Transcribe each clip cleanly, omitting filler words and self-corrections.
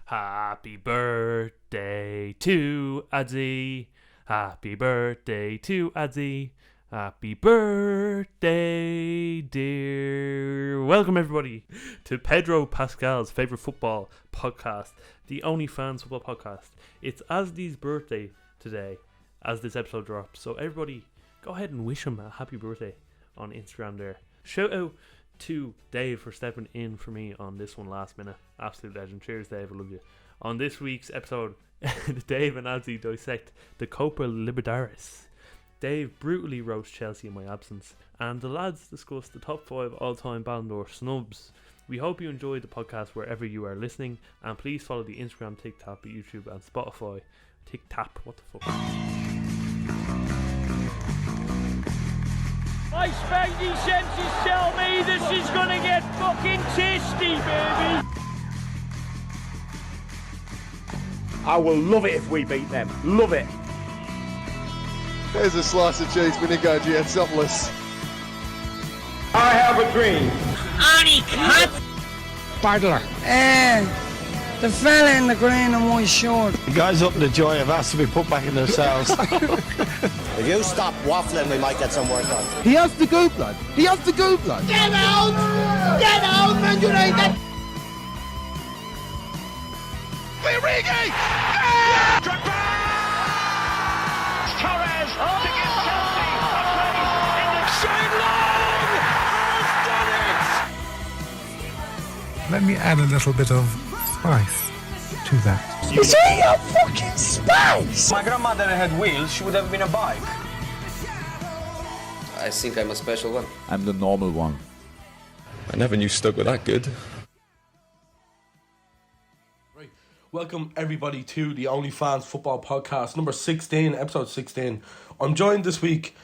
Happy birthday to Adzi. Happy birthday to Adzi. Happy birthday, dear. Welcome, everybody, to Pedro Pascal's favourite football podcast, the Only Fans Football Podcast. It's Azdi's birthday today as this episode drops. So, everybody, go ahead and wish him a happy birthday on Instagram there. Shout out to Dave for stepping in for me on this one last minute. Absolute legend. Cheers, Dave. I love you. On this week's episode, Dave and Adzi dissect the Copa Libertadores. Dave brutally roasts Chelsea in my absence, and the lads discuss the top 5 all-time Ballon d'Or snubs. We hope you enjoyed the podcast wherever you are listening, and please follow the Instagram, TikTok, YouTube and Spotify. TikTok, what the fuck? My spidey senses tell me this is gonna get fucking tasty, baby! I will love it if we beat them. Love it. There's a slice of cheese, Minigo Gianopoulos. I have a dream. Arnie, cut! Badler. The fella in the green and white shirt. The guys up in the joy have asked to be put back in their cells. If you stop waffling, we might get some work done. He has to go, blood. He has to go, blood. Get out! Get out, Man United! Origi! Torres to give Chelsea a place in the Shane Long has done it! Let me add a little bit of spice to that. Is he a fucking spice? My grandmother had wheels, she would have been a bike. I think I'm a special one. I'm the normal one. I never knew Stoke were that good. Right. Welcome everybody to the Only Fans Football Podcast, number 16, episode 16. I'm joined this week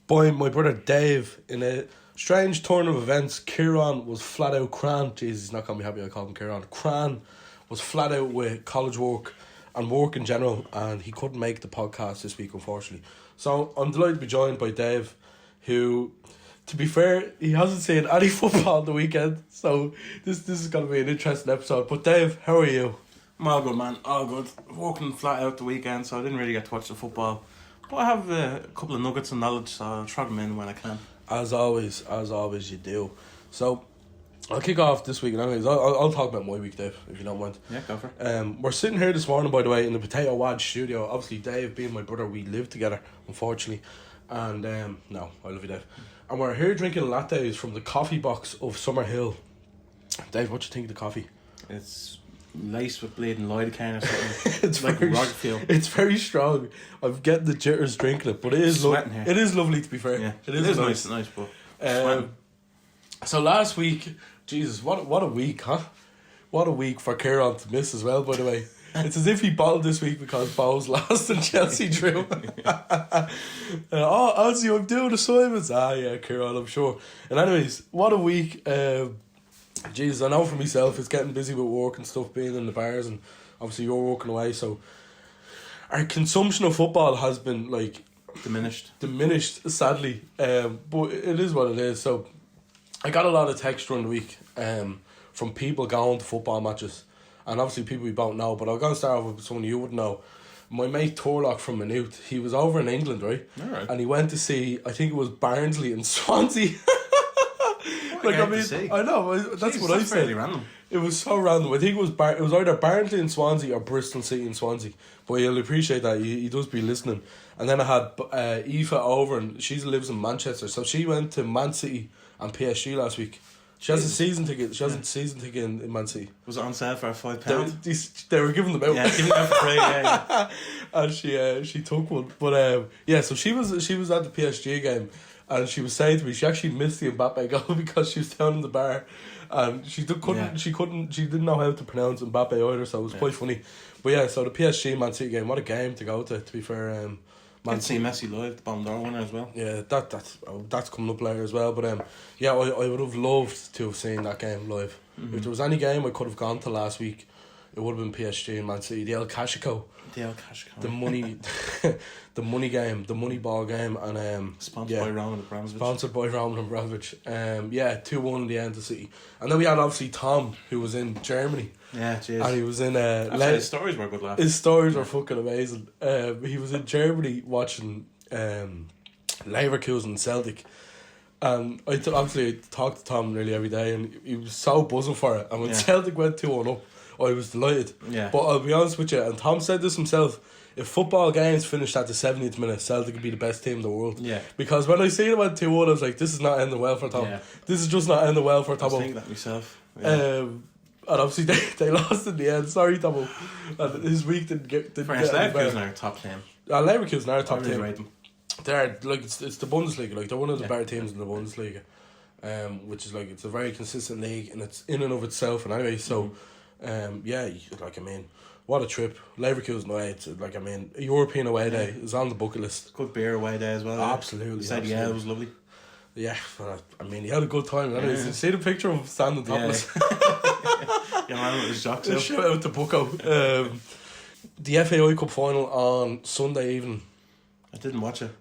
by my brother Dave. In a strange turn of events, Kieran was flat out Jesus, he's not going to be happy I call him Kieran. Cran was flat out with college work and work in general, and he couldn't make the podcast this week, unfortunately. So I'm delighted to be joined by Dave, who, to be fair, he hasn't seen any football on the weekend, so this is going to be an interesting episode. But Dave, how are you? I'm all good, man. All good. Working flat out the weekend, so I didn't really get to watch the football. But I have a couple of nuggets of knowledge, so I'll try them in when I can. As always you do. So I'll kick off this week. Anyways, I'll talk about my week, Dave, if you don't mind. Yeah, go for it. We're sitting here this morning, by the way, in the Potato Wadge studio. Obviously, Dave being my brother, we live together, unfortunately. And no, I love you, Dave. And we're here drinking lattes from the coffee box of Summerhill. Dave, what do you think of the coffee? It's laced with bleeding lidocaine or something. It's like very, Rockfield. It's very strong. I'm getting the jitters drinking it, but it is sweating here. It is lovely, to be fair. Yeah, it is nice, but so last week, Jesus, what a week, huh? What a week for Kieran to miss as well, by the way. It's as if he bottled this week because Bowes lost and Chelsea drew. Ozzy, I'm doing assignments. Yeah, Kieran, I'm sure. And anyways, what a week. Jesus, I know for myself, it's getting busy with work and stuff, being in the bars, and obviously you're working away, so our consumption of football has been like diminished, sadly. But it is what it is. So I got a lot of text during the week from people going to football matches, and obviously people we don't know, but I'm going to start off with someone you would know. My mate Torlock from Maynooth, he was over in England, right? Alright. And he went to see, I think it was Barnsley and Swansea. I know, that's what I said. Fairly random. It was so random. I think it was either Barnsley and Swansea or Bristol City and Swansea. But you'll appreciate that. He does be listening. And then I had Aoife over, and she lives in Manchester, so she went to Man City and PSG last week. She has a season ticket. She has a season ticket in Man City. Was it on sale for £5? They were giving them out. Yeah, giving them out for free. Yeah. And she took one. But so she was at the PSG game, and she was saying to me she actually missed the Mbappe goal because she was down in the bar, and she didn't know how to pronounce Mbappe either, so it was quite funny. But yeah, so the PSG Man City game, what a game to go to be fair. Man see Messi live, the Ballon d'Or winner as well. Yeah, that's coming up later as well. But I would have loved to have seen that game live. Mm-hmm. If there was any game I could have gone to last week, it would have been PSG and Man City. The El Clasico. The money, the money game, the money ball game, and sponsored by Roman Abramovich. 2-1 in the end to City, and then we had obviously Tom, who was in Germany. Yeah, jeez. And he was in. His stories were good laugh. His stories were fucking amazing. He was in Germany watching Leverkusen and Celtic. And I obviously talked to Tom nearly every day, and he was so buzzing for it. And when Celtic went 2-1 up, I was delighted. Yeah. But I'll be honest with you, and Tom said this himself, if football games finished at the 70th minute, Celtic would be the best team in the world. Yeah. Because when I seen it went 2-1, I was like, this is not ending well for Tom. Yeah. This is just not ending well for Tom. I was thinking that myself. Yeah. And obviously they lost in the end. Sorry, Tom. And his week didn't get Leverkusen are top team. Leverkusen are a top I really team. rate them. They're like it's the Bundesliga. Like they're one of the better teams in the Bundesliga. Which is like it's a very consistent league, and it's in and of itself. And anyway, so what a trip. Leverkusen away. It's like a European away day is on the bucket list. Good beer away day as well. Absolutely. He said it was lovely. Yeah, he had a good time. Anyways, you see the picture of him standing topless. Yeah, man, it was jocks. Shout out to Bucko. The FAI Cup final on Sunday evening. I didn't watch it.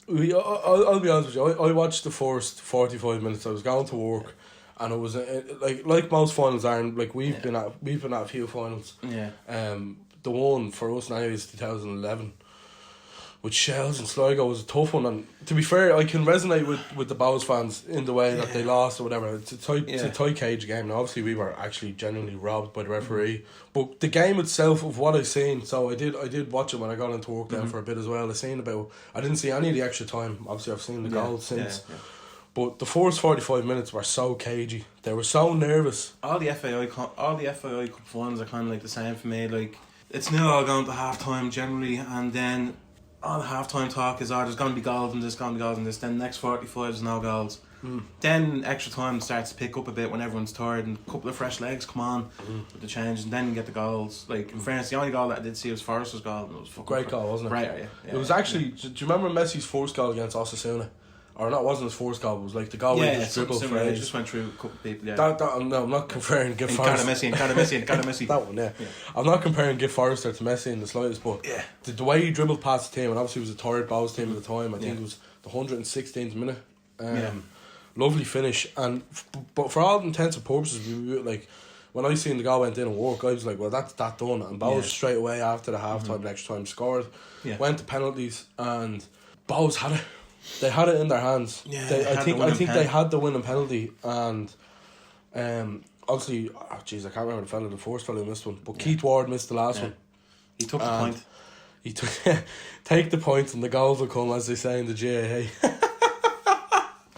I'll be honest with you. I watched the first 45 minutes. I was going to work, and it was like most finals are. Like we've been at a few finals. Yeah. The one for us now is 2011. With Shells and Sligo was a tough one, and to be fair, I can resonate with the Bows fans in the way that they lost or whatever. It's a tight cage game. Now, obviously, we were actually genuinely robbed by the referee, but the game itself of what I've seen. So I did watch it when I got into work then for a bit as well. I didn't see any of the extra time. Obviously, I've seen the goals since. Yeah. But the first 45 minutes were so cagey. They were so nervous. All the FAI Cup finals are kind of like the same for me. Like it's nil all going to half time generally, and then all the half-time talk is, there's going to be goals and there's going to be goals and this. Then the next 45 there's no goals. Then extra time starts to pick up a bit when everyone's tired, and a couple of fresh legs come on with the change, and then you get the goals. Like in France, the only goal that I did see was Forrester's goal, and it was fucking great goal, wasn't it? Right, yeah. It was actually. Do you remember Messi's first goal against Osasuna? Or not, wasn't his first goal. It was like the goal where he just dribbled for it. Just went through a couple of people. Yeah. No, I'm not comparing Gift Forrester. Got a Messi. That one, yeah. I'm not comparing Gift Forrester to Messi in the slightest, but the way he dribbled past the team, and obviously it was a tired Bows team at the time. I think it was the 116th minute. Lovely finish, but for all intents and purposes, we like when I seen the goal went in and work, I was like, well, that's that done. And Bows straight away after the half time, extra time scored. Went to penalties, and Bows had it. They had it in their hands. Yeah, I think they had the winning penalty, and obviously, I can't remember the first fellow who missed one, but Keith Ward missed the last one. He took the point. He took take the point, and the goals will come, as they say in the GAA.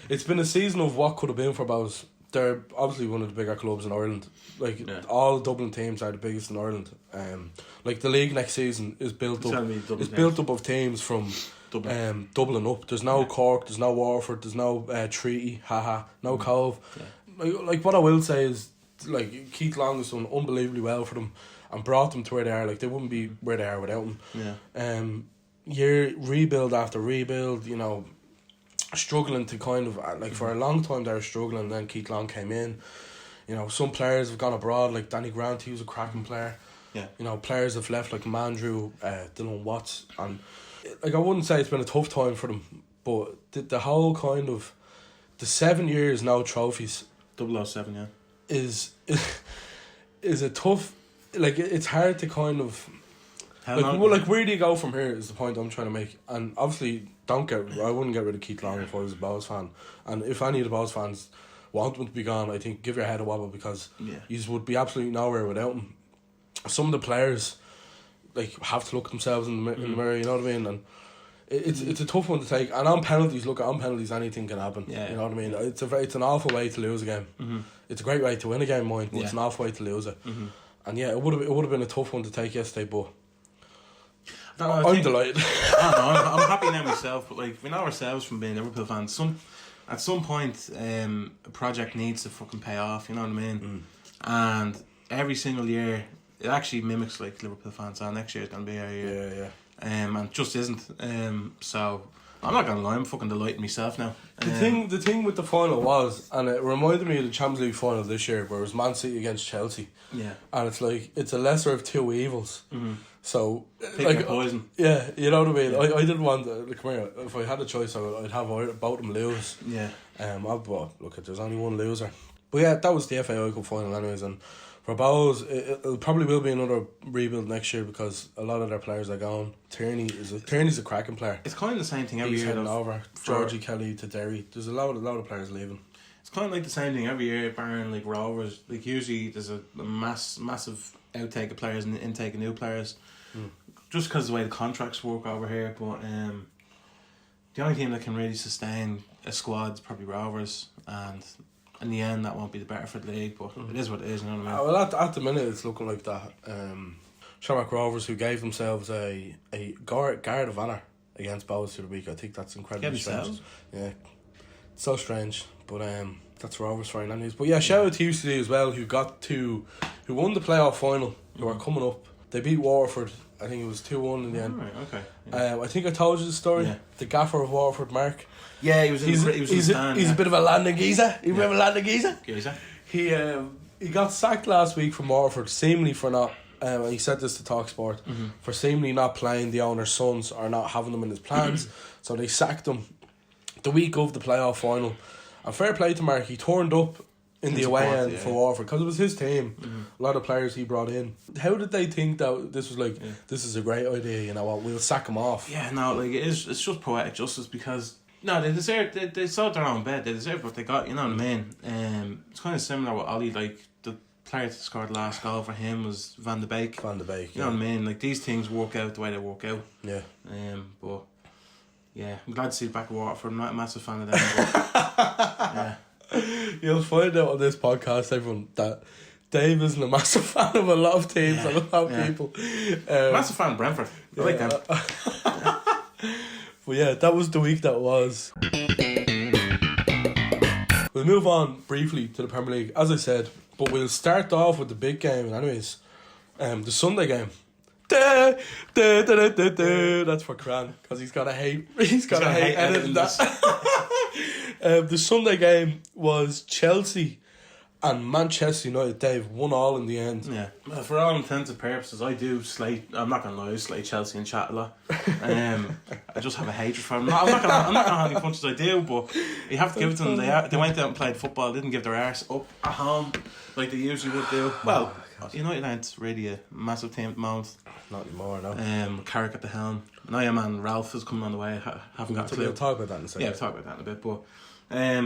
It's been a season of what could have been for Bows. They're obviously one of the bigger clubs in Ireland. Like all Dublin teams are the biggest in Ireland. Like the league next season is built up. It's built up of teams from Dublin up. There's no Cork, there's no Waterford, there's no Treaty, no Cove. Like what I will say is, like Keith Long has done unbelievably well for them and brought them to where they are. Like they wouldn't be where they are without him. Year rebuild after rebuild, you know, struggling to kind of like for a long time they were struggling. And then Keith Long came in. You know, some players have gone abroad, like Danny Grant. He was a cracking player. You know, players have left like Mandrew, Dylan Watts, and like I wouldn't say it's been a tough time for them, but the whole kind of the 7 years no trophies. 007, is a tough. Like it's hard to kind of. Like where do you go from here is the point I'm trying to make. And obviously I wouldn't get rid of Keith Long if I was a Bows fan, and if any of the Bows fans want him to be gone, I think give your head a wobble, because you would be absolutely nowhere without him. Some of the players like have to look at themselves in the mirror, you know what I mean, and it's a tough one to take. And on penalties, anything can happen. You know what I mean. It's an awful way to lose a game. It's a great way to win a game, mind, but it's an awful way to lose it. And it would have been a tough one to take yesterday, but I'm delighted. I'm happy now myself, but like we know ourselves from being Liverpool fans. At some point, a project needs to fucking pay off. You know what I mean? And every single year, it actually mimics like Liverpool fans. And next year is gonna be our year. And it just isn't. So I'm not gonna lie, I'm fucking delighted myself now. The thing with the final was, and it reminded me of the Champions League final this year, where it was Man City against Chelsea. Yeah. And it's like, it's a lesser of two evils. Mm-hmm. So, pick your poison. Yeah, you know what I mean? Yeah. I didn't want to, come here, if I had a choice, I'd have both them lose. Yeah. Well, look, there's only one loser. But yeah, that was the FAI Cup final anyways, and for Bows, it probably will be another rebuild next year because a lot of their players are gone. Tierney's a cracking player. It's kind of the same thing every He's year. heading over. Georgie Kelly to Derry. There's a lot of players leaving. It's kind of like the same thing every year, barring like Rovers. Like usually there's a massive outtake of players and intake of new players, just because of the way the contracts work over here. But the only team that can really sustain a squad is probably Rovers, and in the end that won't be the better for the league. But it is what it is. You know what I mean? Well, at the minute it's looking like that. Shamrock Rovers, who gave themselves a guard of honour against Bows through the week. I think that's incredibly strange. Yeah, it's so strange. But that's Rovers for anyways. But yeah, shout out to UCD as well, who won the playoff final, who are coming up. They beat Waterford. I think it was 2-1 in the end. Right, okay. Yeah. I think I told you the story. Yeah. The gaffer of Waterford, Mark. Yeah, he's a bit of a landing geezer. You remember landing geezer? Geezer. He got sacked last week from Waterford, seemingly for not. He said this to TalkSport, for seemingly not playing the owner's sons or not having them in his plans. So they sacked him the week of the playoff final. And fair play to Mark, he turned up in the away end for Waterford because it was his team. A lot of players he brought in. How did they think that this was like, this is a great idea, you know what, we'll sack him off? Yeah, no, like it's just poetic justice because no, they deserve, they saw their own bed, they deserve what they got, you know what I mean? It's kind of similar with Ollie, like the player that scored the last goal for him was Van de Beek. You know what I mean? Like these things work out the way they work out. Yeah. But yeah, I'm glad to see it back at Waterford. I'm not a massive fan of them. But, yeah. You'll find out on this podcast, everyone, that Dave isn't a massive fan of a lot of teams and a lot of people. Massive fan of Brentford. I like them. But yeah, that was the week that was. We'll move on briefly to the Premier League, as I said, but we'll start off with the big game anyways. The Sunday game. That's for Cran, because he's got to hate editing that. The Sunday game was Chelsea and Manchester United. Dave won all in the end. Yeah, well, for all intents and purposes, I do slate. I'm not gonna lie, I slate Chelsea and chat a lot. I just have a hatred for them. I'm not gonna have any punches I do, but you have to give it to them. They went out and played football. Didn't give their arse up at home like they usually would do. Well, United aren't really a massive team at the moment. Not anymore, no. Carrick at the helm. Now your man Ralph is coming on the way. Haven't got a clue. We'll talk about that in a second. Yeah, we'll talk about that in a bit. But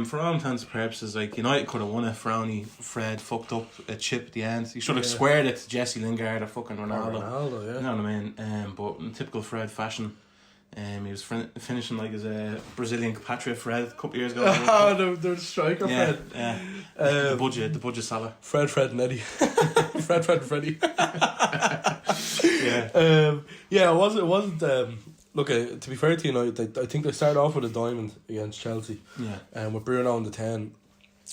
for all intents and purposes, like United could have won it for only Fred fucked up a chip at the end. He should have squared it to Jesse Lingard or fucking Ronaldo. Ronaldo, yeah. You know what I mean? But in typical Fred fashion, he was finishing like his Brazilian compatriot Fred a couple of years ago. Oh, the striker Fred. Yeah. The budget Salah. Fred and Eddie. Fred and Freddy. Yeah. It wasn't. Look, to be fair to United, I think they started off with a diamond against Chelsea. Yeah. With Bruno on the 10.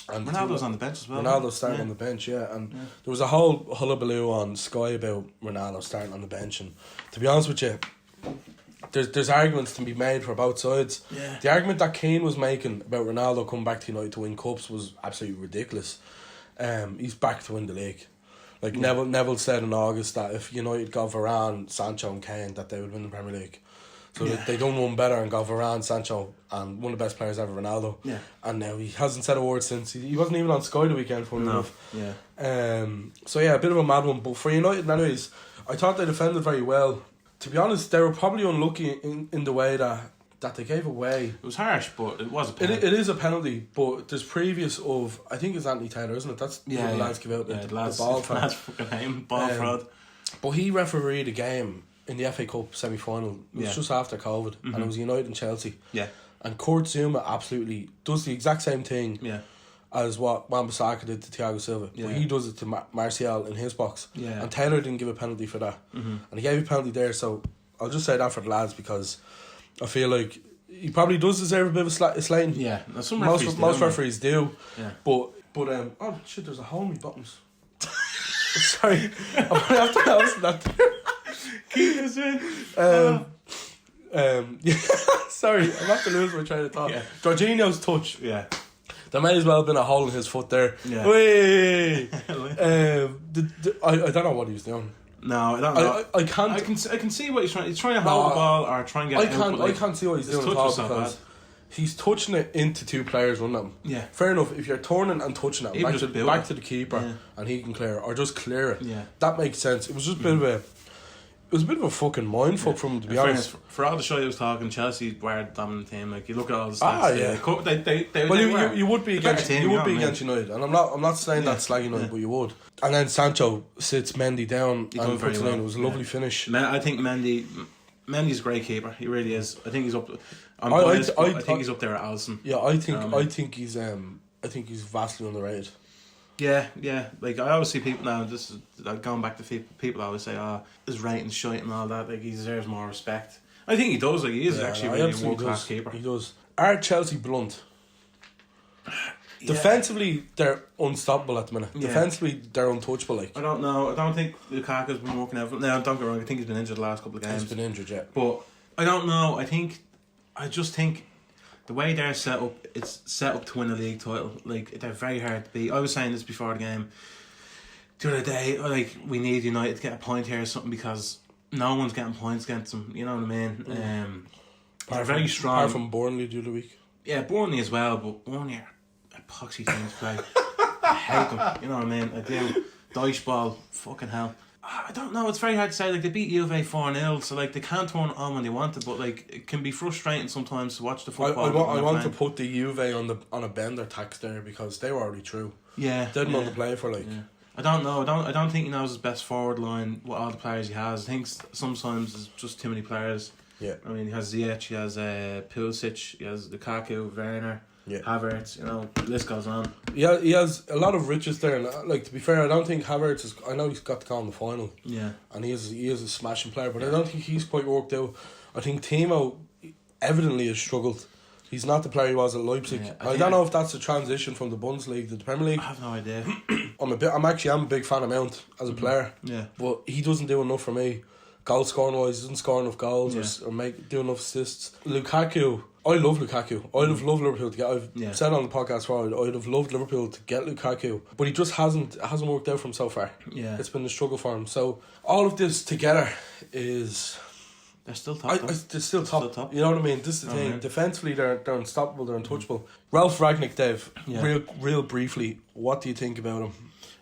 And Ronaldo's on the bench as well. Ronaldo started on the bench, and there was a whole hullabaloo on Sky about Ronaldo starting on the bench. And to be honest with you, there's arguments to be made for both sides. Yeah. The argument that Keane was making about Ronaldo coming back to United to win cups was absolutely ridiculous. He's back to win the league. Like Neville said in August that if United got Varane, Sancho and Kane, that they would win the Premier League. So they done one better and got Varane, Sancho and one of the best players ever, Ronaldo. Yeah. And now he hasn't said a word since. He wasn't even on Sky the weekend, funny enough. Yeah. So yeah, a bit of a mad one. But for United anyways, I thought they defended very well. To be honest, they were probably unlucky in the way that they gave away. It was harsh, but it was a penalty. It is a penalty, but there's previous of, I think it's Anthony Taylor, isn't it? That's the lads give out the ball fraud. Lads fucking name, ball fraud. But he refereed a game in the FA Cup semi-final. It was just after COVID, and it was United and Chelsea. Yeah. And Kurt Zouma absolutely does the exact same thing as what Wan-Bissaka did to Thiago Silva. Yeah. But he does it to Martial in his box. Yeah. And Taylor didn't give a penalty for that. And he gave a penalty there, so I'll just say that for the lads because I feel like he probably does deserve a bit of a slating. Yeah, some most referees do. Yeah. But oh shit, there's a hole in my bottoms. Sorry, I'm gonna have to answer that. Keep this in. Sorry, I'm not going to lose my train of thought. Yeah. Jorginho's touch. Yeah. There may as well have been a hole in his foot there. Yeah. Whee! I don't know what he was doing. No, I don't know. I can't. I can see what he's trying. He's trying to hold the ball or try and get. I can't see what he's doing at all so because bad. he's touching it into two players running them. Yeah. Fair enough. If you're turning and touching it back to the keeper, yeah, and he can clear it, or just clear it, yeah, that makes sense. It was just a bit of a. It was a bit of a fucking mindfuck from him, to be honest. For all the show he was talking, Chelsea were the dominant team. Like you look at all the stats. You would be against United, and I'm not saying that slagging United, yeah, but you would. And then Sancho sits Mendy down and puts it in. It was a lovely finish. I think Mendy's a great keeper. He really is. I think he's up. I think he's up there at Alisson. Yeah, I think he's vastly underrated. Yeah. Like I always see people now. This is going back to people always say, his rating's shite and all that. Like he deserves more respect. I think he does. Like he is actually really a world class keeper. He does. Are Chelsea blunt? Yeah. Defensively, they're unstoppable at the minute. Yeah. Defensively, they're untouchable. Like I don't know. I don't think Lukaku's been working out. Now, don't get wrong. I think he's been injured the last couple of games. He's been injured, yeah. But I don't know. I just think the way they're set up, it's set up to win a league title. Like they're very hard to beat. I was saying this before the game the other day. Like we need United to get a point here or something because no one's getting points against them. You know what I mean? They're very strong. Apart from Burnley the other week. Yeah, Burnley as well. But Burnley are epoxy teams play. I hate them. You know what I mean? I do. Dice ball. Fucking hell. I don't know. It's very hard to say. Like they beat Juve 4-0, so like they can't turn it on when they want it. But like it can be frustrating sometimes to watch the football. I want to put the Juve on a bender tax there because they were already through. Yeah, they didn't want to play for like. Yeah. I don't know. I don't think he knows his best forward line with all the players he has. I think sometimes there's just too many players. Yeah. I mean, he has Ziyech, he has Pulisic, he has Lukaku, Werner. Yeah. Havertz, the list goes on. Yeah, he has a lot of riches there, and like to be fair, I don't think Havertz is. I know he's got to go in the final. Yeah, and he is a smashing player, but I don't think he's quite worked out. I think Timo evidently has struggled. He's not the player he was at Leipzig. Yeah, I don't know if that's a transition from the Bundesliga to the Premier League. I have no idea. I'm a big fan of Mount as a player. Yeah, but he doesn't do enough for me. Goal scoring wise, he doesn't score enough goals or do enough assists. Lukaku. I love Lukaku. I'd have loved Liverpool to get. I've said on the podcast before, I'd have loved Liverpool to get Lukaku, but he just hasn't worked out for him so far. Yeah, it's been a struggle for him. So all of this together is they're still top. They're still top. You know what I mean? This is the thing. Man. Defensively, they're unstoppable. They're untouchable. Ralph Rangnick, Dave. Yeah. Real briefly, what do you think about him?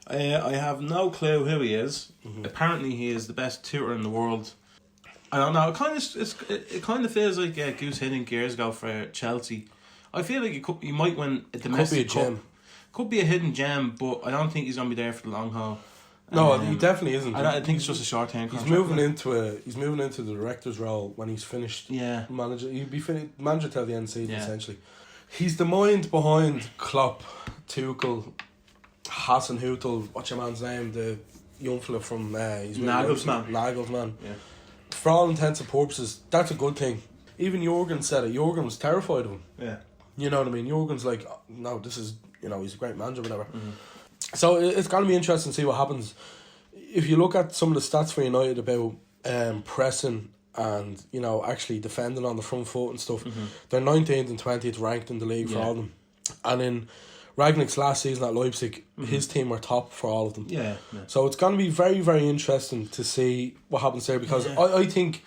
I have no clue who he is. Mm-hmm. Apparently, he is the best tutor in the world. I don't know. It kind of feels like Goose Hiddink years ago for Chelsea. I feel like he might win a domestic cup. Could be a hidden gem, but I don't think he's gonna be there for the long haul. No, he definitely isn't. I think it's just a short term contract. He's moving into the director's role when he's finished. Yeah, manager. He'll be manager till the end of the season essentially. He's the mind behind Klopp, Tuchel, Hasenhüttl. What's your man's name? The young fella from Nagelsmann. Yeah. For all intents and purposes, that's a good thing. Even Jurgen said it. Jurgen was terrified of him. Yeah. You know what I mean? Jurgen's like, no, this is, he's a great manager, whatever. Mm-hmm. So it's going to be interesting to see what happens. If you look at some of the stats for United about pressing and, actually defending on the front foot and stuff, they're 19th and 20th ranked in the league for all of them. And in Rangnick's last season at Leipzig, his team were top for all of them. Yeah. So it's going to be very, very interesting to see what happens there because I think,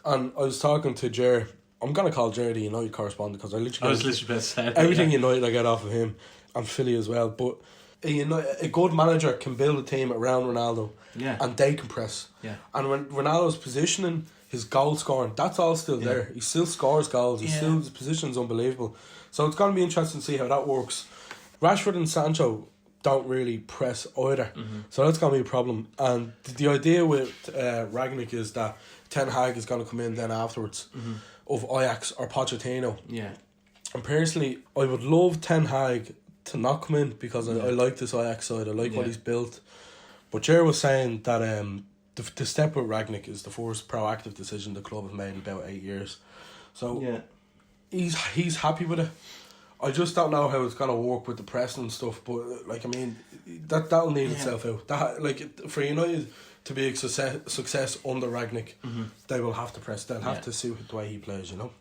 and I was talking to Jer, I'm going to call Jer the United correspondent because I was literally about to say everything United I get off of him and Philly as well. But a good manager can build a team around Ronaldo and they can press. Yeah. And when Ronaldo's positioning, his goal scoring, that's all still there. He still scores goals. His position's unbelievable. So it's going to be interesting to see how that works. Rashford and Sancho don't really press either. So that's going to be a problem. And the idea with Rangnick is that Ten Hag is going to come in then afterwards of Ajax or Pochettino. Yeah. And personally, I would love Ten Hag to not come in because I like this Ajax side. I like what he's built. But Jerry was saying that the step with Rangnick is the first proactive decision the club have made in about 8 years. So he's happy with it. I just don't know how it's gonna work with the press and stuff, but that'll need itself out. That for United to be a success under Rangnick, they will have to press. They'll have to suit the way he plays, you know.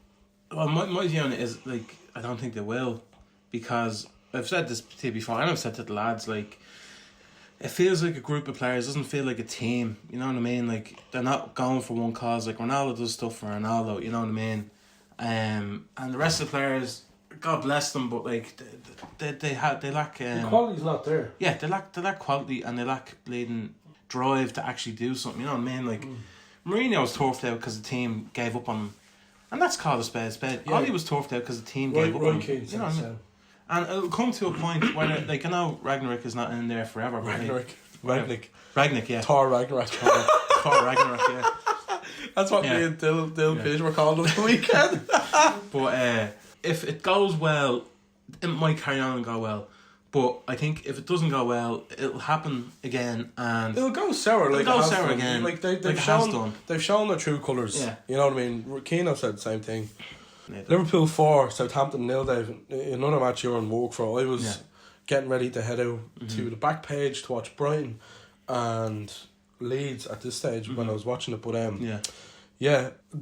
Well, my view on it is, like, I don't think they will, because I've said this to you before, and I've said to the lads, like, it feels like a group of players, doesn't feel like a team, you know what I mean? Like, they're not going for one cause, like, Ronaldo does stuff for Ronaldo, you know what I mean? And the rest of the players, God bless them, but, like, they lack... the quality's not there. Yeah, they lack quality, and they lack bleeding drive to actually do something, you know what I mean? Like, Mourinho was turfed out because the team gave up on him. And that's called a spade. Yeah. Ollie was turfed out because the team gave up on him. You know what I mean? And it'll come to a point where, like, I know Ragnarok is not in there forever. Ragnick, yeah. Thor Ragnarok. Thor Ragnarok, yeah. That's what me and Dylan Page were called on the weekend. But if it goes well, it might carry on and go well. But I think if it doesn't go well, it'll happen again, and it'll go sour. Like it'll go sour again. Like they've shown their true colours. Yeah. You know what I mean. Keane said the same thing. Yeah. Liverpool 4, Southampton 0. Dave, another match you were on work for. I was getting ready to head out to the back page to watch Brighton and Leeds at this stage when I was watching it. But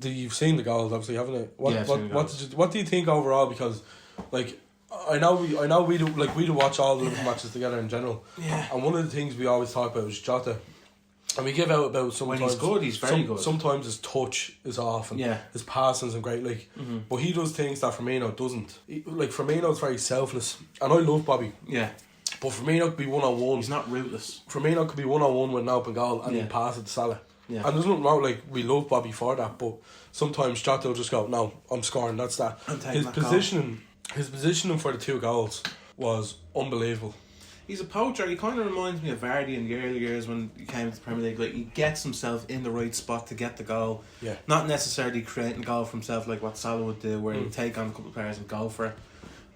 you've seen the goals, obviously, haven't you? What do you think overall? Because, like, I know we do watch all the Liverpool matches together in general. Yeah. And one of the things we always talk about is Jota. And we give out about sometimes... When he's good, he's very good. Sometimes his touch is off and his passing isn't great. Like, but he does things that Firmino doesn't. Like, Firmino's very selfless. And I love Bobby. Yeah. But Firmino could be one-on-one. He's not ruthless. Firmino could be one-on-one with an open goal and he'll pass it to Salah. Yeah. And there's nothing wrong, like, we love Bobby for that, but sometimes Jota will just go, no, I'm scoring, that's that. His positioning for the 2 goals was unbelievable. He's a poacher. He kind of reminds me of Vardy in the early years when he came to the Premier League. Like, he gets himself in the right spot to get the goal. Yeah. Not necessarily creating a goal for himself like what Salah would do, where he'd take on a couple of players and go for it.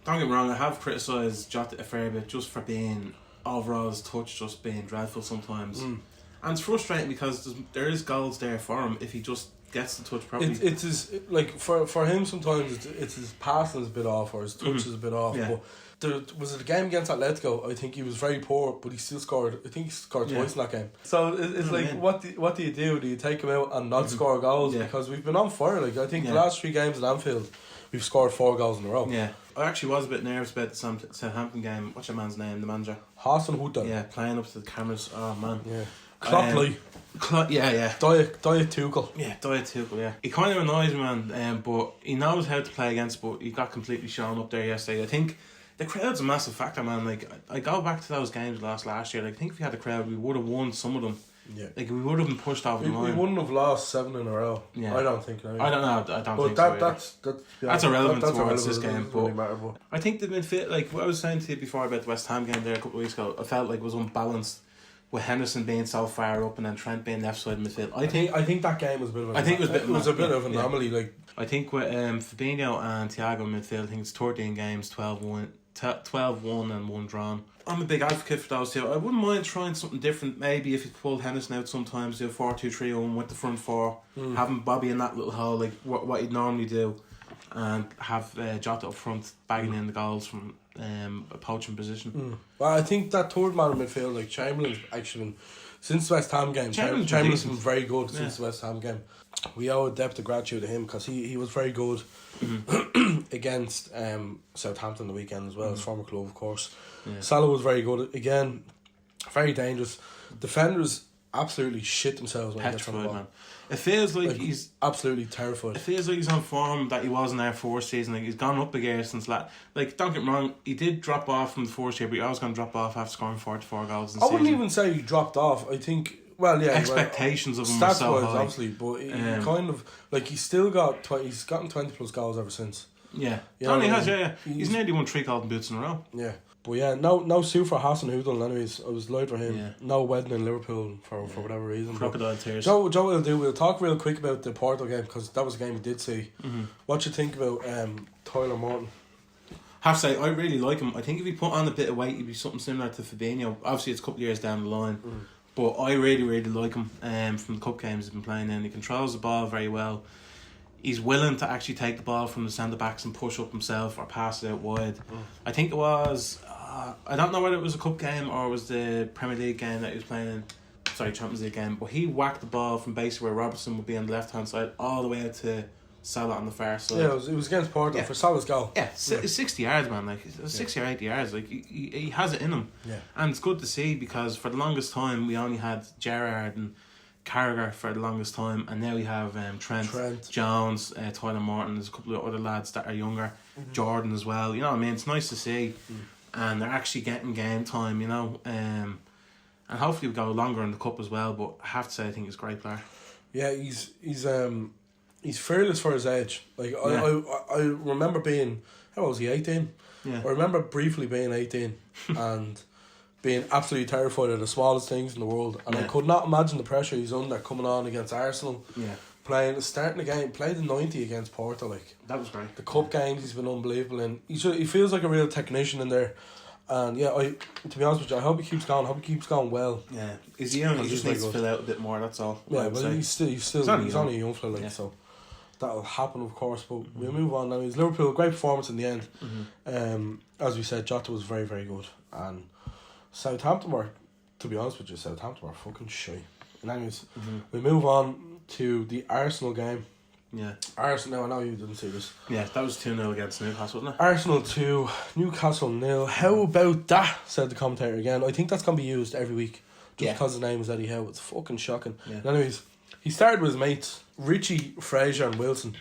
Don't get me wrong, I have criticised Jota a fair bit just for being, overall, his touch just being dreadful sometimes. And it's frustrating because there is goals there for him if he just gets the touch properly. It's his, like, for him sometimes it's his passing is a bit off or his touch is a bit off. Yeah. But was it a game against Atletico? I think he was very poor, but he still scored. I think he scored twice in that game. So it's like, what do you do? Do you take him out and not score goals? Yeah. Because we've been on fire. Like, I think the last 3 games at Anfield, we've scored 4 goals in a row. Yeah, I actually was a bit nervous about the Southampton game. What's your man's name? The manager, Hassan Houdan. Yeah, playing up to the cameras. Oh man. Yeah. Klopp, Diet Tuchel. Yeah, Diet Tuchel, yeah. He kind of annoys me, man, but he knows how to play against, but he got completely shown up there yesterday. I think the crowd's a massive factor, man. Like, I go back to those games last year. Like, I think if we had a crowd, we would have won some of them. Yeah. Like, we would have been pushed over the line. We wouldn't have lost 7 in a row. Yeah. I don't think. I don't know. I don't think so. That's irrelevant towards this game. But I think the midfield, like what I was saying to you before about the West Ham game there a couple of weeks ago, I felt like it was unbalanced. With Henderson being so far up and then Trent being left side midfield, I think that game was a bit of an anomaly. Like, I think with Fabinho and Thiago in midfield, I think it's 13 games, 12-1 and 1 drawn. I'm a big advocate for those two. I wouldn't mind trying something different. Maybe if you pulled Henderson out sometimes, do a 4-2-3-1 with the front 4, having Bobby in that little hole like what you'd normally do, and have Jota up front bagging in the goals from a poaching position. Well, I think that third man in midfield, like Chamberlain's actually been, since the West Ham game, Chamberlain's been very good since the West Ham game. We owe a debt of gratitude to him because he was very good against Southampton the weekend as well, his former club, of course. Salah was very good again, very dangerous. Defenders absolutely shit themselves when he gets on the ball. Man. It feels like he's absolutely terrified. It feels like he's on form that he was in our 4th season. Like, he's gone up a gear since like, don't get me wrong, he did drop off from the 4th year, but he was going to drop off after scoring 44 goals in the season. I wouldn't even say he dropped off. I think, expectations of him were so high, obviously, but he kind of, like, he's still got he's gotten 20 plus goals ever since. Yeah, Tony has. He's nearly won 3 golden boots in a row. Yeah. But yeah, no sue for Hassan Houdan anyways. I was loud for him. Yeah. No wedding in Liverpool for whatever reason. Crocodile tears. Joe we'll talk real quick about the Porto game because that was a game we did see. What you think about Tyler Morton? Have to say, I really like him. I think if he put on a bit of weight, he'd be something similar to Fabinho. Obviously, it's a couple of years down the line. But I really, really like him from the cup games he's been playing in. He controls the ball very well. He's willing to actually take the ball from the centre backs and push up himself or pass it out wide. I think it was, I don't know whether it was a cup game or it was the Premier League game that he was playing in. Champions League game, but he whacked the ball from basically where Robertson would be on the left hand side all the way out to Salah on the far side. Yeah, it was against Porto for Salah's goal. Yeah, 60 yards, man. Like 60 or 80 yards. Like he has it in him. Yeah, and it's good to see because for the longest time we only had Gerrard and Carragher for the longest time, and now we have Trent. Jones, Tyler Morton. There's a couple of other lads that are younger, Jordan as well. You know what I mean? It's nice to see, and they're actually getting game time. You know, and hopefully we go longer in the cup as well. But I have to say, I think he's a great player. Yeah, he's fearless for his age. Like I remember being, how old was he? 18. Yeah. I remember briefly being 18 and being absolutely terrified of the smallest things in the world, and I could not imagine the pressure he's under coming on against Arsenal. Yeah. Starting the game, played the 90 against Porto. Like that was great. The cup games he's been unbelievable in. He feels like a real technician in there. And yeah, to be honest with you, I hope he keeps going. I hope he keeps going well. Yeah, he's young. He just needs to fill out a bit more. That's all. Yeah, but he's only a young fella, like so. That'll happen, of course. But we'll move on now. It's Liverpool, great performance in the end. As we said, Jota was very, very good, and Southampton were, to be honest with you, fucking shy. And anyways, we move on to the Arsenal game. Yeah. Arsenal. Now I know you didn't see this. Yeah, that was 2-0 against Newcastle, wasn't it? Arsenal 2, Newcastle 0. How about that? Said the commentator again. I think that's gonna be used every week, just because his name is Eddie Howe. It's fucking shocking. Yeah. Anyways, he started with his mates Richie, Fraser, and Wilson.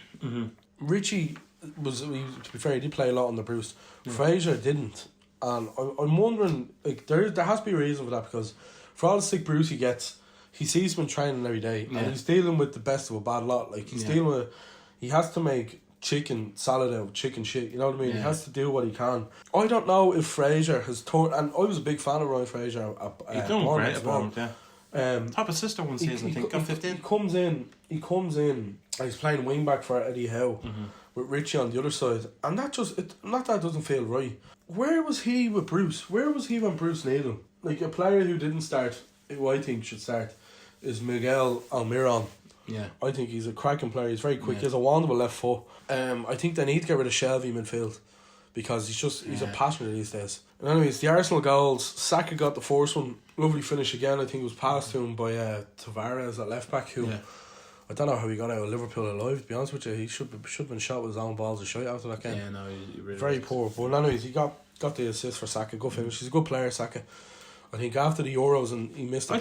Richie was, to be fair, he did play a lot on the Bruce. Fraser didn't, and I'm wondering, like, there has to be a reason for that, because for all the sick Bruce he gets, he sees him training every day, and he's dealing with the best of a bad lot. Like he's dealing with, he has to make chicken salad out of chicken shit. You know what I mean? He has to do what he can. I don't know if Fraser has and I was a big fan of Ryan Fraser. He's doing great at the moment, top assist one season, I think. Got 15. He comes in, and he's playing wing back for Eddie Howe with Richie on the other side, and that just not that doesn't feel right. Where was he with Bruce? Where was he when Bruce needed him? Like a player who didn't start, who I think should start, is Miguel Almiron. Yeah, I think he's a cracking player. He's very quick. He has a wonderful left foot. I think they need to get rid of Shelvey midfield, because he's a passenger these days. And anyways, the Arsenal goals. Saka got the first one. Lovely finish again. I think it was passed to him by Tavares at left back, who I don't know how he got out of Liverpool alive, to be honest with you. He should have been shot with his own balls of shite after that game. Yeah, no, he really very poor. But anyways, he got the assist for Saka. Good finish. He's a good player, Saka. I think after the Euros and he missed. I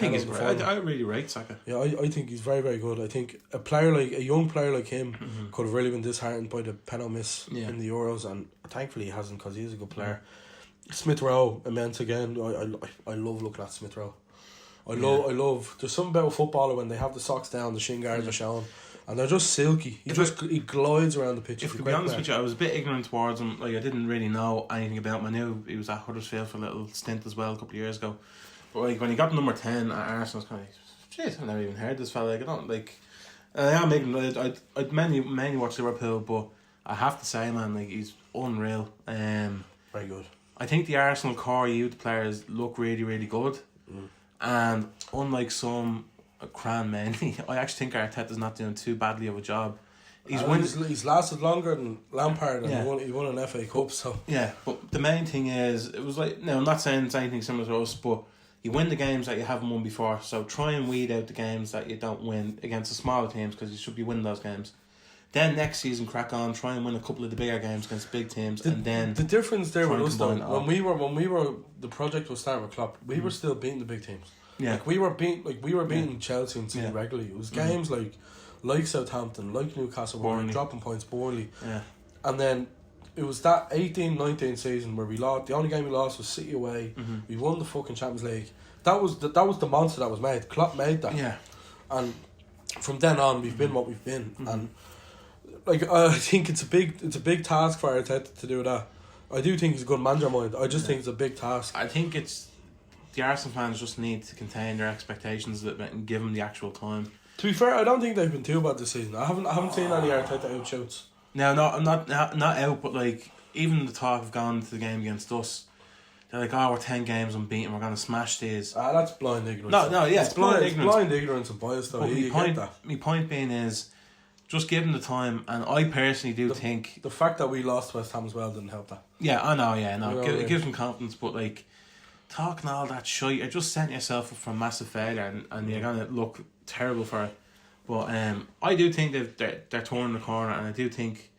really rate Saka. Yeah, I think he's very, very good. I think a young player like him could have really been disheartened by the penalty miss in the Euros, and thankfully he hasn't, because he is a good player. Smith Rowe, immense again. I love looking at Smith Rowe. I love. There's something about a footballer when they have the socks down, the shin guards are showing, and they're just silky. He glides around the pitch. To be honest with you, I was a bit ignorant towards him. Like, I didn't really know anything about him. I knew he was at Huddersfield for a little stint as well a couple of years ago. But like when he got number 10 at Arsenal, I was kind of like, jeez, I've never even heard this fella. Like, I don't like. I am ignorant. I'd mainly watch Liverpool, but I have to say, man, like, he's unreal. Very good. I think the Arsenal core youth players look really, really good, and unlike some Cran mainly, I actually think Arteta's not doing too badly of a job. He's lasted longer than Lampard, and he won an FA Cup. So yeah, but the main thing is, it was like, no, I'm not saying it's anything similar to us, but you win the games that you haven't won before. So try and weed out the games that you don't win against the smaller teams, because you should be winning those games. Then next season, crack on, try and win a couple of the bigger games against big teams, and then the difference there with us though, when we were the project was starting with Klopp, we were still beating the big teams. Yeah, like we were beating Chelsea and City regularly. It was games like Southampton, like Newcastle, where we were dropping points, Burnley. Yeah, and then it was that 18-19 season where we lost. The only game we lost was City away. We won the fucking Champions League. That was the monster that was made. Klopp made that. Yeah, and from then on we've been what we've been, and. Like, I think it's a big task for Arteta to do that. I do think he's a good manager, mind. I just think it's a big task. I think it's the Arsenal fans just need to contain their expectations a little bit and give him the actual time. To be fair, I don't think they've been too bad this season. I haven't seen any Arteta outshouts. No, I'm not out, but like, even the talk of going to the game against us, they're like, oh, we're 10 games unbeaten, we're going to smash these. That's blind ignorance. No, yeah, it's blind ignorance. It's blind ignorance and bias, though. My point being is, just give them the time, and I personally think the fact that we lost West Ham as well didn't help that. Yeah, I know. Yeah, no, it gives them confidence, but like, talking all that shit, you're just setting yourself up for a massive failure, and you're gonna look terrible for it. But I do think that they're turning the corner, and I do think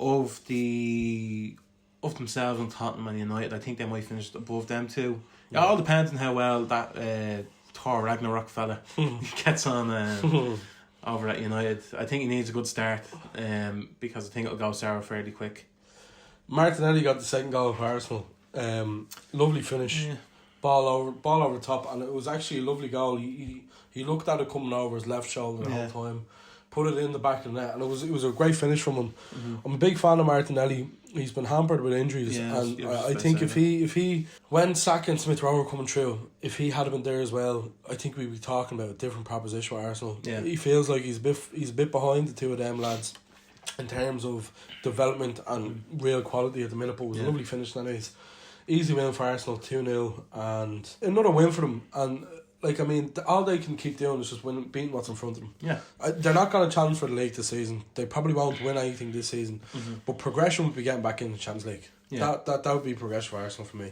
of themselves and Tottenham and United, I think they might finish above them too. It all depends on how well that Thor Ragnarok fella gets on over at United. I think he needs a good start, because I think it'll go sour fairly quick. Martinelli got the second goal for Arsenal. Lovely finish, ball over the top, and it was actually a lovely goal. He looked at it coming over his left shoulder the whole time, put it in the back of the net, and it was a great finish from him. I'm a big fan of Martinelli. He's been hampered with injuries, and I think if he when Saka and Smith Rowe were coming through, if he had been there as well, I think we'd be talking about a different proposition with Arsenal. He feels like he's a bit behind the two of them lads in terms of development and real quality at the minute. But it was a lovely finish anyways. Easy win for Arsenal, 2-0, and another win for them. And all they can keep doing is just beating what's in front of them. They're not going to challenge for the league this season. They probably won't win anything this season. But progression would be getting back in the Champions League. That would be progression for Arsenal for me.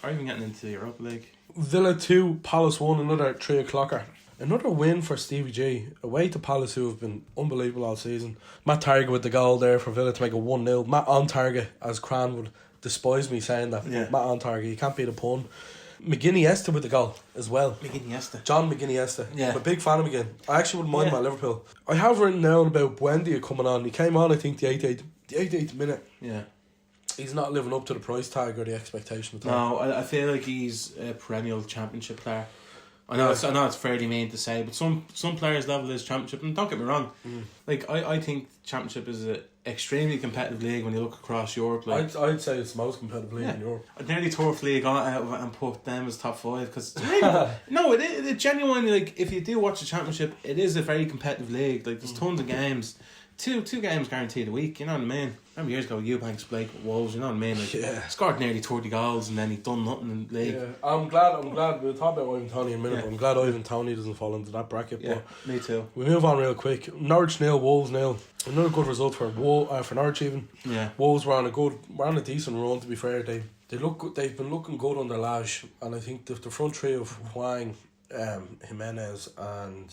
Or even getting into the Europa League. Villa 2, Palace 1, another 3:00. Another win for Stevie G, away to Palace, who have been unbelievable all season. Matt Target with the goal there for Villa to make it 1-0. Matt on target, as Cran would despise me saying that. Matt on target, you can't beat a pun. McGinn-Iniesta with the goal as well. John McGinn-Iniesta. I'm a big fan of McGinn. I actually wouldn't mind him at Liverpool. I have written down about Buendia coming on. He came on, I think, the 88th minute. He's not living up to the price tag or the expectation. No, I feel like he's a perennial championship player. I know it's fairly mean to say, but some players level is championship, and don't get me wrong. Like I think championship is an extremely competitive league when you look across Europe. Like I'd say it's the most competitive league in Europe. I'd nearly turf league out of it and put them as top 5 because no, it genuinely, like, if you do watch the championship, it is a very competitive league. Like there's tons of games. Two games guaranteed a week, you know what I mean? Remember years ago, Eubanks Blake with Wolves, you know what I mean? Like, scored nearly 30 goals and then he done nothing in the league. I'm glad we'll talk about Ivan Toney in a minute. I'm glad Ivan Toney doesn't fall into that bracket. But me too. We move on real quick. Norwich 0, Wolves 0. Another good result for Norwich even. Wolves were on a decent run, to be fair. They've been looking good under Lage, and I think the front three of Hwang, Jimenez and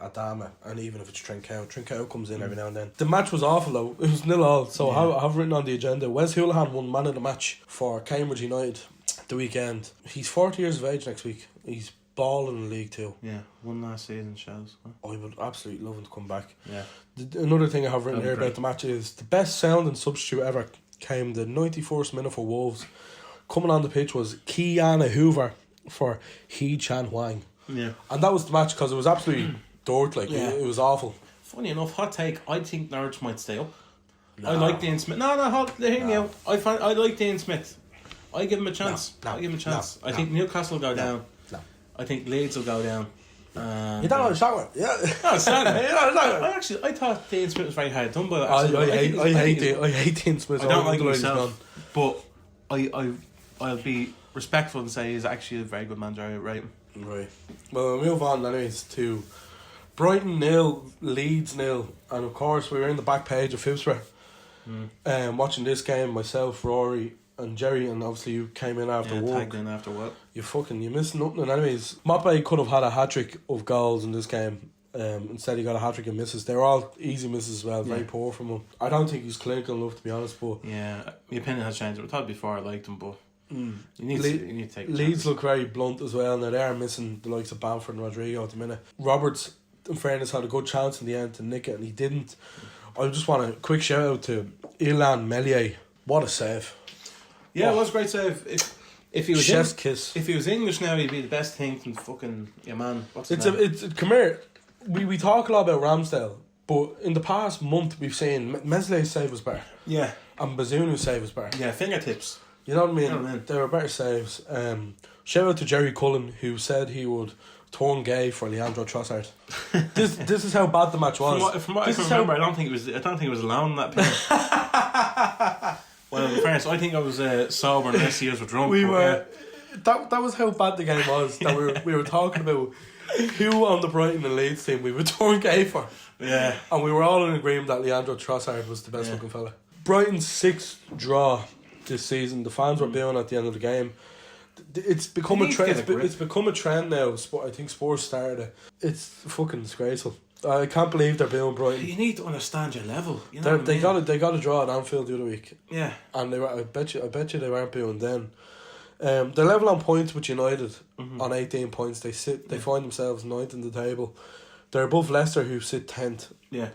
Adama, and even if it's Trincao comes in every now and then. The match was awful though. It was 0-0. So I've written on the agenda, Wes Hoolahan won man of the match for Cambridge United the weekend. He's 40 years of age next week. He's balling in the league too. One last season shows. I would absolutely love him to come back. Another thing I have written here about the match is the best sounding substitute ever came the 91st minute for Wolves. Coming on the pitch was Kiana Hoover for He Chan Hwang. And that was the match because it was absolutely dirt. It was awful. Funny enough, hot take, I think Norwich might stay up. I like Dean Smith. Hear me out. I like Dean Smith. I give him a chance. I think Newcastle will go down. I think Leeds will go down. You don't know what I'm talking about. No, it's not. I thought Dean Smith was very hard done by that. I hate Dean Smith. I don't like him myself, but I'll be respectful and say he's actually a very good manager, right? Right. Well, we'll move on anyways to Brighton 0, Leeds 0, and of course we were in the back page of Phibsborough watching this game, myself, Rory and Jerry, and obviously you came in after work. Tagged in after work. You missed nothing. And anyways, Mappe could have had a hat-trick of goals in this game. Instead he got a hat-trick of misses. They were all easy misses as well, very poor from him. I don't think he's clinical enough, to be honest, but my opinion has changed. I thought before I liked him, but you need to take Leeds look very blunt as well. Now they are missing the likes of Bamford and Rodrigo at the minute. Roberts, in fairness, had a good chance in the end to nick it and he didn't. I just want a quick shout out to Ilan Meslier. What a save. It was a great save. If he was chef's kiss. If he was English now, he'd be the best thing from fucking man. Come here. We talk a lot about Ramsdale, but in the past month we've seen Meslier's save was better. And Bazunu's save was better. Fingertips. You know what I mean? They were better saves. Shout out to Jerry Cullen, who said he would turn gay for Leandro Trossard. This is how bad the match was. From what I can remember, I don't think it was allowed in that period. Well, in fairness, I think I was sober and rest years were drunk. That was how bad the game was. That we were talking about who on the Brighton and Leeds team we would turn gay for. And we were all in agreement that Leandro Trossard was the best looking fella. Brighton's 6th draw this season. The fans were booing at the end of the game. It's become They a need to trend. get a grip. It's become a trend now. I think sports started it. It's fucking disgraceful. I can't believe they're being Brighton. You need to understand your level. You know what I They mean? got a draw at Anfield the other week. Yeah. And they were. I bet you they weren't booing then. They're level on points with United on 18 points. They find themselves 9th in the table. They're above Leicester, who sit 10th. Yeah.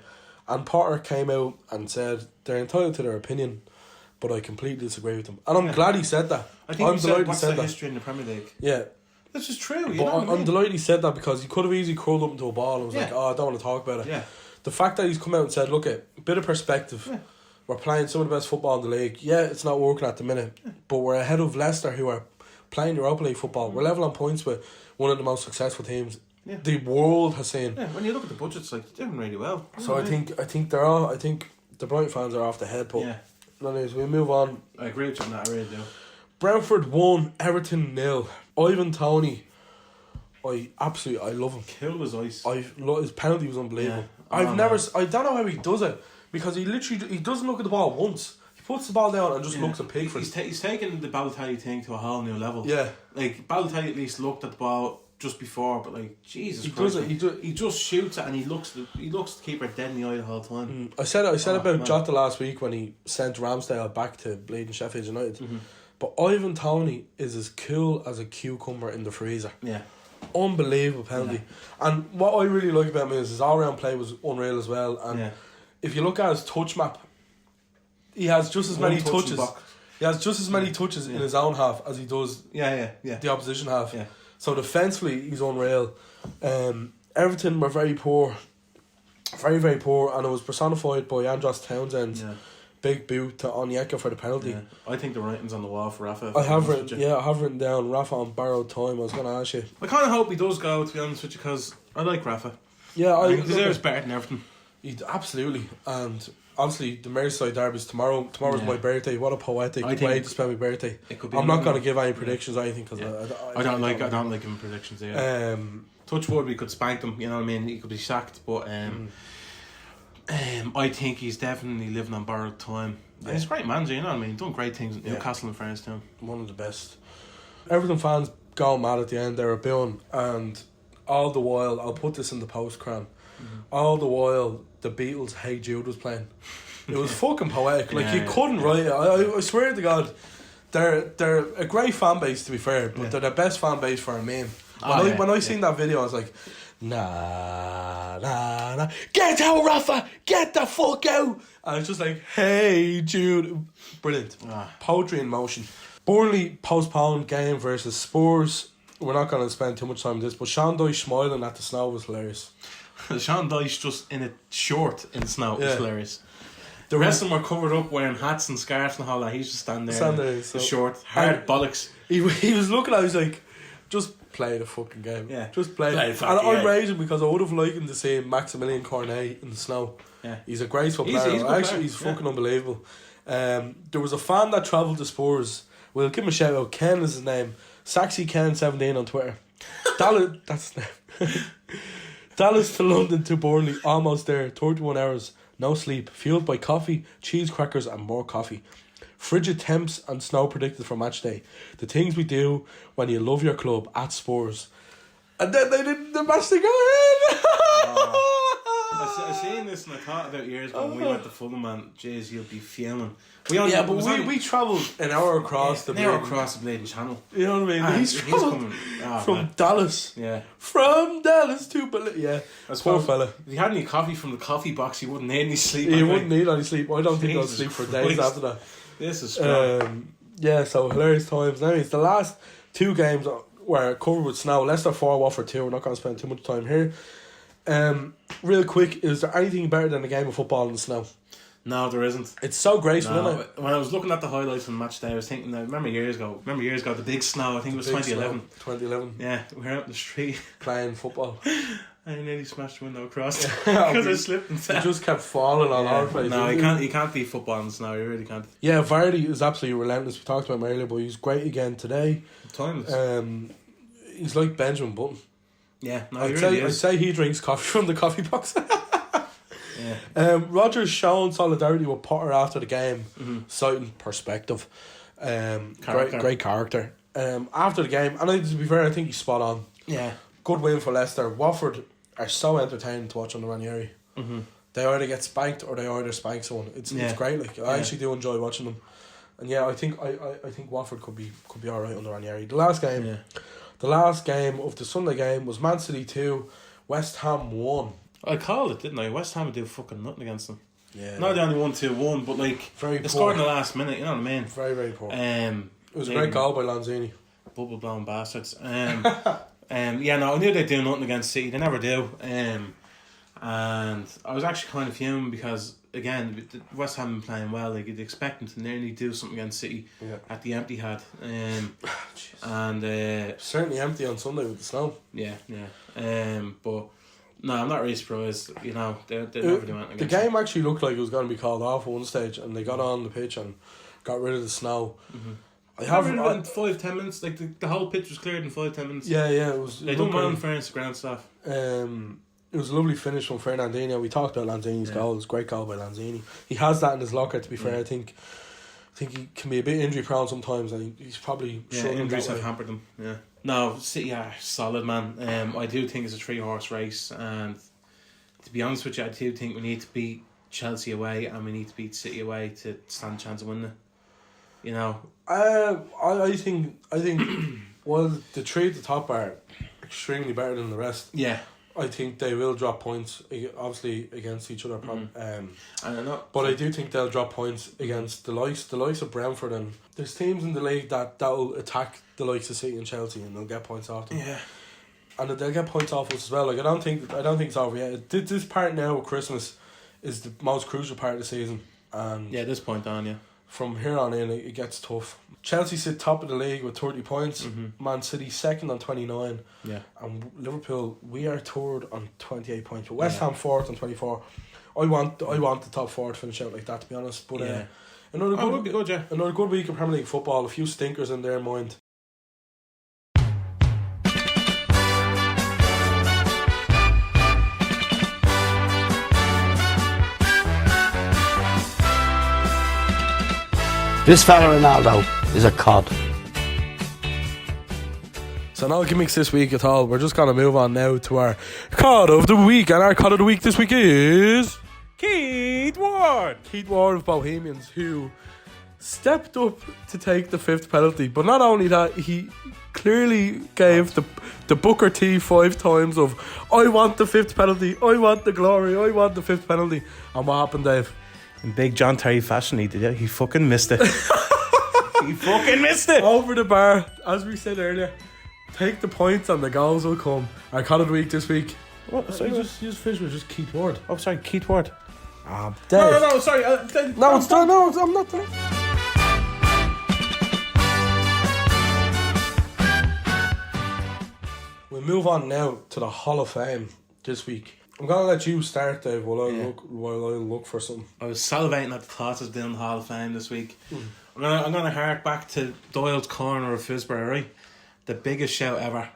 And Potter came out and said they're entitled to their opinion, but I completely disagree with them. And I'm glad he said that. I think I'm delighted he what's said the that. history in the Premier League. Yeah. This is true. You But know what I I'm mean? delighted he said that, because he could have easily curled up into a ball and was Yeah. like, I don't want to talk about it. Yeah. The fact that he's come out and said, look, a bit of perspective. Yeah. We're playing some of the best football in the league. Yeah, it's not working at the minute, but we're ahead of Leicester, who are playing Europa League football. We're level on points with one of the most successful teams the world has seen. Yeah, when you look at the budgets, like, they're doing really well. So I think the Brighton fans are off the head. But anyways, we move on. I agree with you on that. I really do. Brentford 1, Everton 0. Ivan Toney, I love him. Cool as ice. His penalty was unbelievable. Yeah. I don't know how he does it, because he doesn't look at the ball once. He puts the ball down and just looks at Pickford. He's taken the Balotelli thing to a whole new level. Yeah. Like, Balotelli at least looked at the ball just before, but like, Jesus Christ, does it. he just shoots it, and he looks the keeper dead in the eye the whole time. I said about man. Jota last week when he sent Ramsdale back to bleeding Sheffield United. But Ivan Toney is as cool as a cucumber in the freezer. Yeah. Unbelievable penalty. And what I really like about him is his all-round play was unreal as well. And if you look at his touch map, he has just as many touches. He has just as many touches in his own half as he does the opposition half. Yeah. So defensively, he's unreal. Everton were very poor. Very, very poor. And it was personified by Andros Townsend's big boot to Onyeka for the penalty. Yeah. I think the writing's on the wall for Rafa. I have written down Rafa on borrowed time. I was going to ask you. I kind of hope he does go, to be honest with you, because I like Rafa. Yeah, he deserves better than Everton. Absolutely. And obviously the Merseyside derby's tomorrow. Tomorrow's my birthday. What a poetic way to spend my birthday. I'm not going to give any predictions or anything, because I don't like giving predictions either. Touch wood, we could spank them. You know what I mean? He could be sacked, but I think he's definitely living on borrowed time. Yeah. He's a great manager, you know what I mean? Done great things at Newcastle and fairness to him. One of the best. Everton fans going mad at the end. They were booing, and all the while, I'll put this in the post, Cran. All the while, the Beatles' Hey Jude was playing. It was fucking poetic. Like, you couldn't write it. I swear to God, they're a great fan base, to be fair, but they're the best fan base for a meme. When I seen that video, I was like, nah, get out, Rafa, get the fuck out. And it's just like, hey Jude. Brilliant. Poetry in motion. Burnley postponed game versus Spurs. We're not going to spend too much time on this, but Sean Dyche smiling at the snow was hilarious. Sean Dyche just in a short in the snow was hilarious. The rest of them were covered up wearing hats and scarves and all that. He's just standing there so short, hard bollocks. He was looking at it, he was like, just play the fucking game. Yeah. Just play it. And I'm raging because I would have liked him to see Maximilian Cornet in the snow. Yeah. He's a graceful player. He's fucking unbelievable. There was a fan that travelled to Spurs. We'll give him a shout out. Ken is his name. Saxy Ken 17 on Twitter. That's his name. Dallas to London to Burnley. Almost there. 31 hours. No sleep. Fueled by coffee, cheese crackers and more coffee. Frigid temps and snow predicted for match day. The things we do when you love your club at Spurs. And then they didn't. The match they go in. I seen this and I thought about years ago when we went to Fulham, and jeez, you'll be fuming. We travelled an hour across the Bleeding Channel. You know what I mean? And he's travelled from Dallas. Yeah. From Dallas to Berlin. Poor fella. If he had any coffee from the coffee box, he wouldn't need any sleep. He wouldn't need any sleep. I don't think I'll sleep for days after that. This is strong. So hilarious times. Anyways, the last two games were covered with snow. Leicester 4, Watford 2. We're not going to spend too much time here. Real quick, is there anything better than a game of football in the snow? No, there isn't. It's so graceful, isn't it? When I was looking at the highlights from match day, I was thinking, remember years ago, the big snow, I think it was 2011. 2011. Yeah, we were out in the street. Playing football. I nearly smashed the window across because I slipped and fell. You just kept falling all over the place. No, you can't beat football in the snow, you really can't. Yeah, Vardy is absolutely relentless. We talked about him earlier, but he's great again today. Timeless. He's like Benjamin Button. Yeah, no, I'd say he drinks coffee from the coffee box. Rodgers shown solidarity with Potter after the game, citing perspective. Great character. after the game, and to be fair, I think he's spot on. Yeah. Good win for Leicester. Watford are so entertaining to watch under Ranieri. Mm-hmm. They either get spanked or they either spank someone. It's great. Like I actually do enjoy watching them. And yeah, I think Watford could be alright under Ranieri. The last game of the Sunday game was Man City 2, West Ham 1. I called it, didn't I? West Ham would do fucking nothing against them. Yeah. Not the only 1-2-1, but like very they poor. scored in the last minute. You know what I mean? Very, very poor. It was a great goal by Lanzini. Bubble blowing bastards. Yeah, no, I knew they'd do nothing against City. They never do. And I was actually kind of fuming because, again, West Ham been playing well. Like, you'd expect them to nearly do something against City at the empty head. Certainly empty on Sunday with the snow. Yeah. But no, I'm not really surprised. You know, they never do anything. The game actually looked like it was going to be called off at one stage, and they got on the pitch and got rid of the snow. Mm-hmm. I haven't in 5-10 minutes. Like the whole pitch was cleared in 5-10 minutes. Yeah, it was. They don't mind fairness to ground staff. It was a lovely finish from Fernandinho. We talked about Lanzini's goal. It was a great goal by Lanzini. He has that in his locker. To be fair, I think he can be a bit injury prone sometimes. I think he's probably injuries have hampered him. Yeah. No, City are solid, man. I do think it's a 3-horse race, and to be honest with you, I do think we need to beat Chelsea away and we need to beat City away to stand a chance of winning it. You know, I think well, the three at the top are extremely better than the rest. Yeah, I think they will drop points, obviously against each other. But I do think they'll drop points against the likes of Brentford, and there's teams in the league that will attack the likes of City and Chelsea, and they'll get points off them. Yeah, and they'll get points off us as well. Like I don't think it's over yet. This part now of Christmas is the most crucial part of the season, and this point on, yeah. From here on in, it gets tough. Chelsea sit top of the league with 30 points. Mm-hmm. Man City second on 29. Yeah. And Liverpool, we are third on 28 points. But West Ham fourth on 24. I want the top four to finish out like that, to be honest. But would be good, yeah. Another good week of Premier League football. A few stinkers in their mind. This fella Ronaldo is a cod. So no gimmicks this week at all. We're just going to move on now to our cod of the week. And our cod of the week this week is Keith Ward. Keith Ward of Bohemians, who stepped up to take the 5th penalty. But not only that, he clearly gave the Booker T 5 times of, I want the 5th penalty, I want the glory, I want the 5th penalty. And what happened, Dave? In big John Terry fashion, he did it. He fucking missed it. He fucking missed it. Over the bar, as we said earlier. Take the points and the goals will come. Our cod of the week this week. What? Sorry, you just finished with just Keith Ward. Oh, sorry, Keith Ward. Dave. No, sorry. No, it's done. No, I'm not done. We'll move on now to the Hall of Fame this week. I'm going to let you start, Dave, while I look for something. I was salivating at the thought of doing the Hall of Fame this week. I'm gonna hark back to Doyle's corner of Fisborough, right? The biggest shout ever.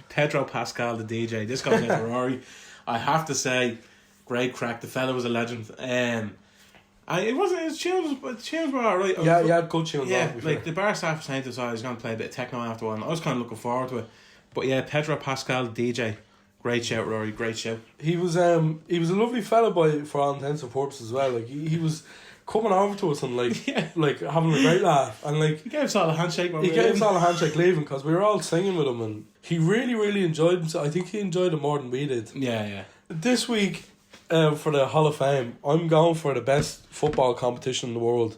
Pedro Pascal, the DJ. This goes into Rory. I have to say, great crack. The fella was a legend. His tunes were alright. Yeah, good tunes. Yeah, like the bar staff was saying to us, I was going to play a bit of techno after one. I was kind of looking forward to it. But yeah, Pedro Pascal, the DJ. Great shout, Rory. Great shout. He was a lovely fella for all intents and purposes as well. Like he was coming over to us and like having a great laugh, and like he gave us all a handshake. Leaving because we were all singing with him, and he really, really enjoyed himself. I think he enjoyed it more than we did. Yeah. This week, for the Hall of Fame, I'm going for the best football competition in the world,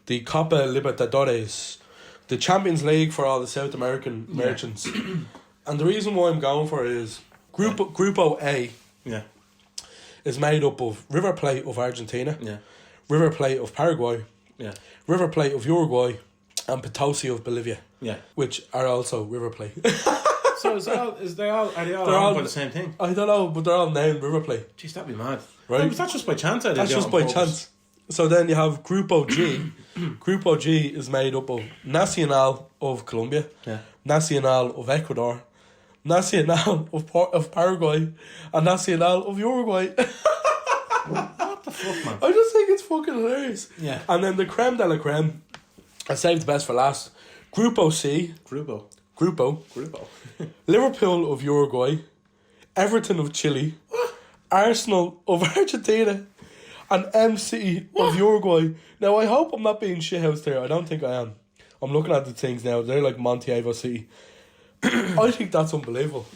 the Copa Libertadores, the Champions League for all the South American merchants. And the reason why I'm going for it is Grupo A. Yeah. Is made up of River Plate of Argentina. Yeah. River Plate of Paraguay. Yeah. River Plate of Uruguay, and Potosi of Bolivia. Yeah. Which are also River Plate. So are they all owned by the same thing? I don't know, but they're all named River Plate. Jeez, that'd be mad. Right? No, but that's just by chance. That's just by chance. So then you have Grupo G. Grupo G is made up of Nacional of Colombia, Nacional of Ecuador, Nacional of Paraguay, and Nacional of Uruguay. What the fuck, man? I just think it's fucking hilarious. Yeah. And then the creme de la creme, I saved the best for last. Grupo C. Grupo. Liverpool of Uruguay. Everton of Chile. Arsenal of Argentina. And MC of Uruguay. Now, I hope I'm not being shithoused there. I don't think I am. I'm looking at the things now. They're like Montevideo City. I think that's unbelievable.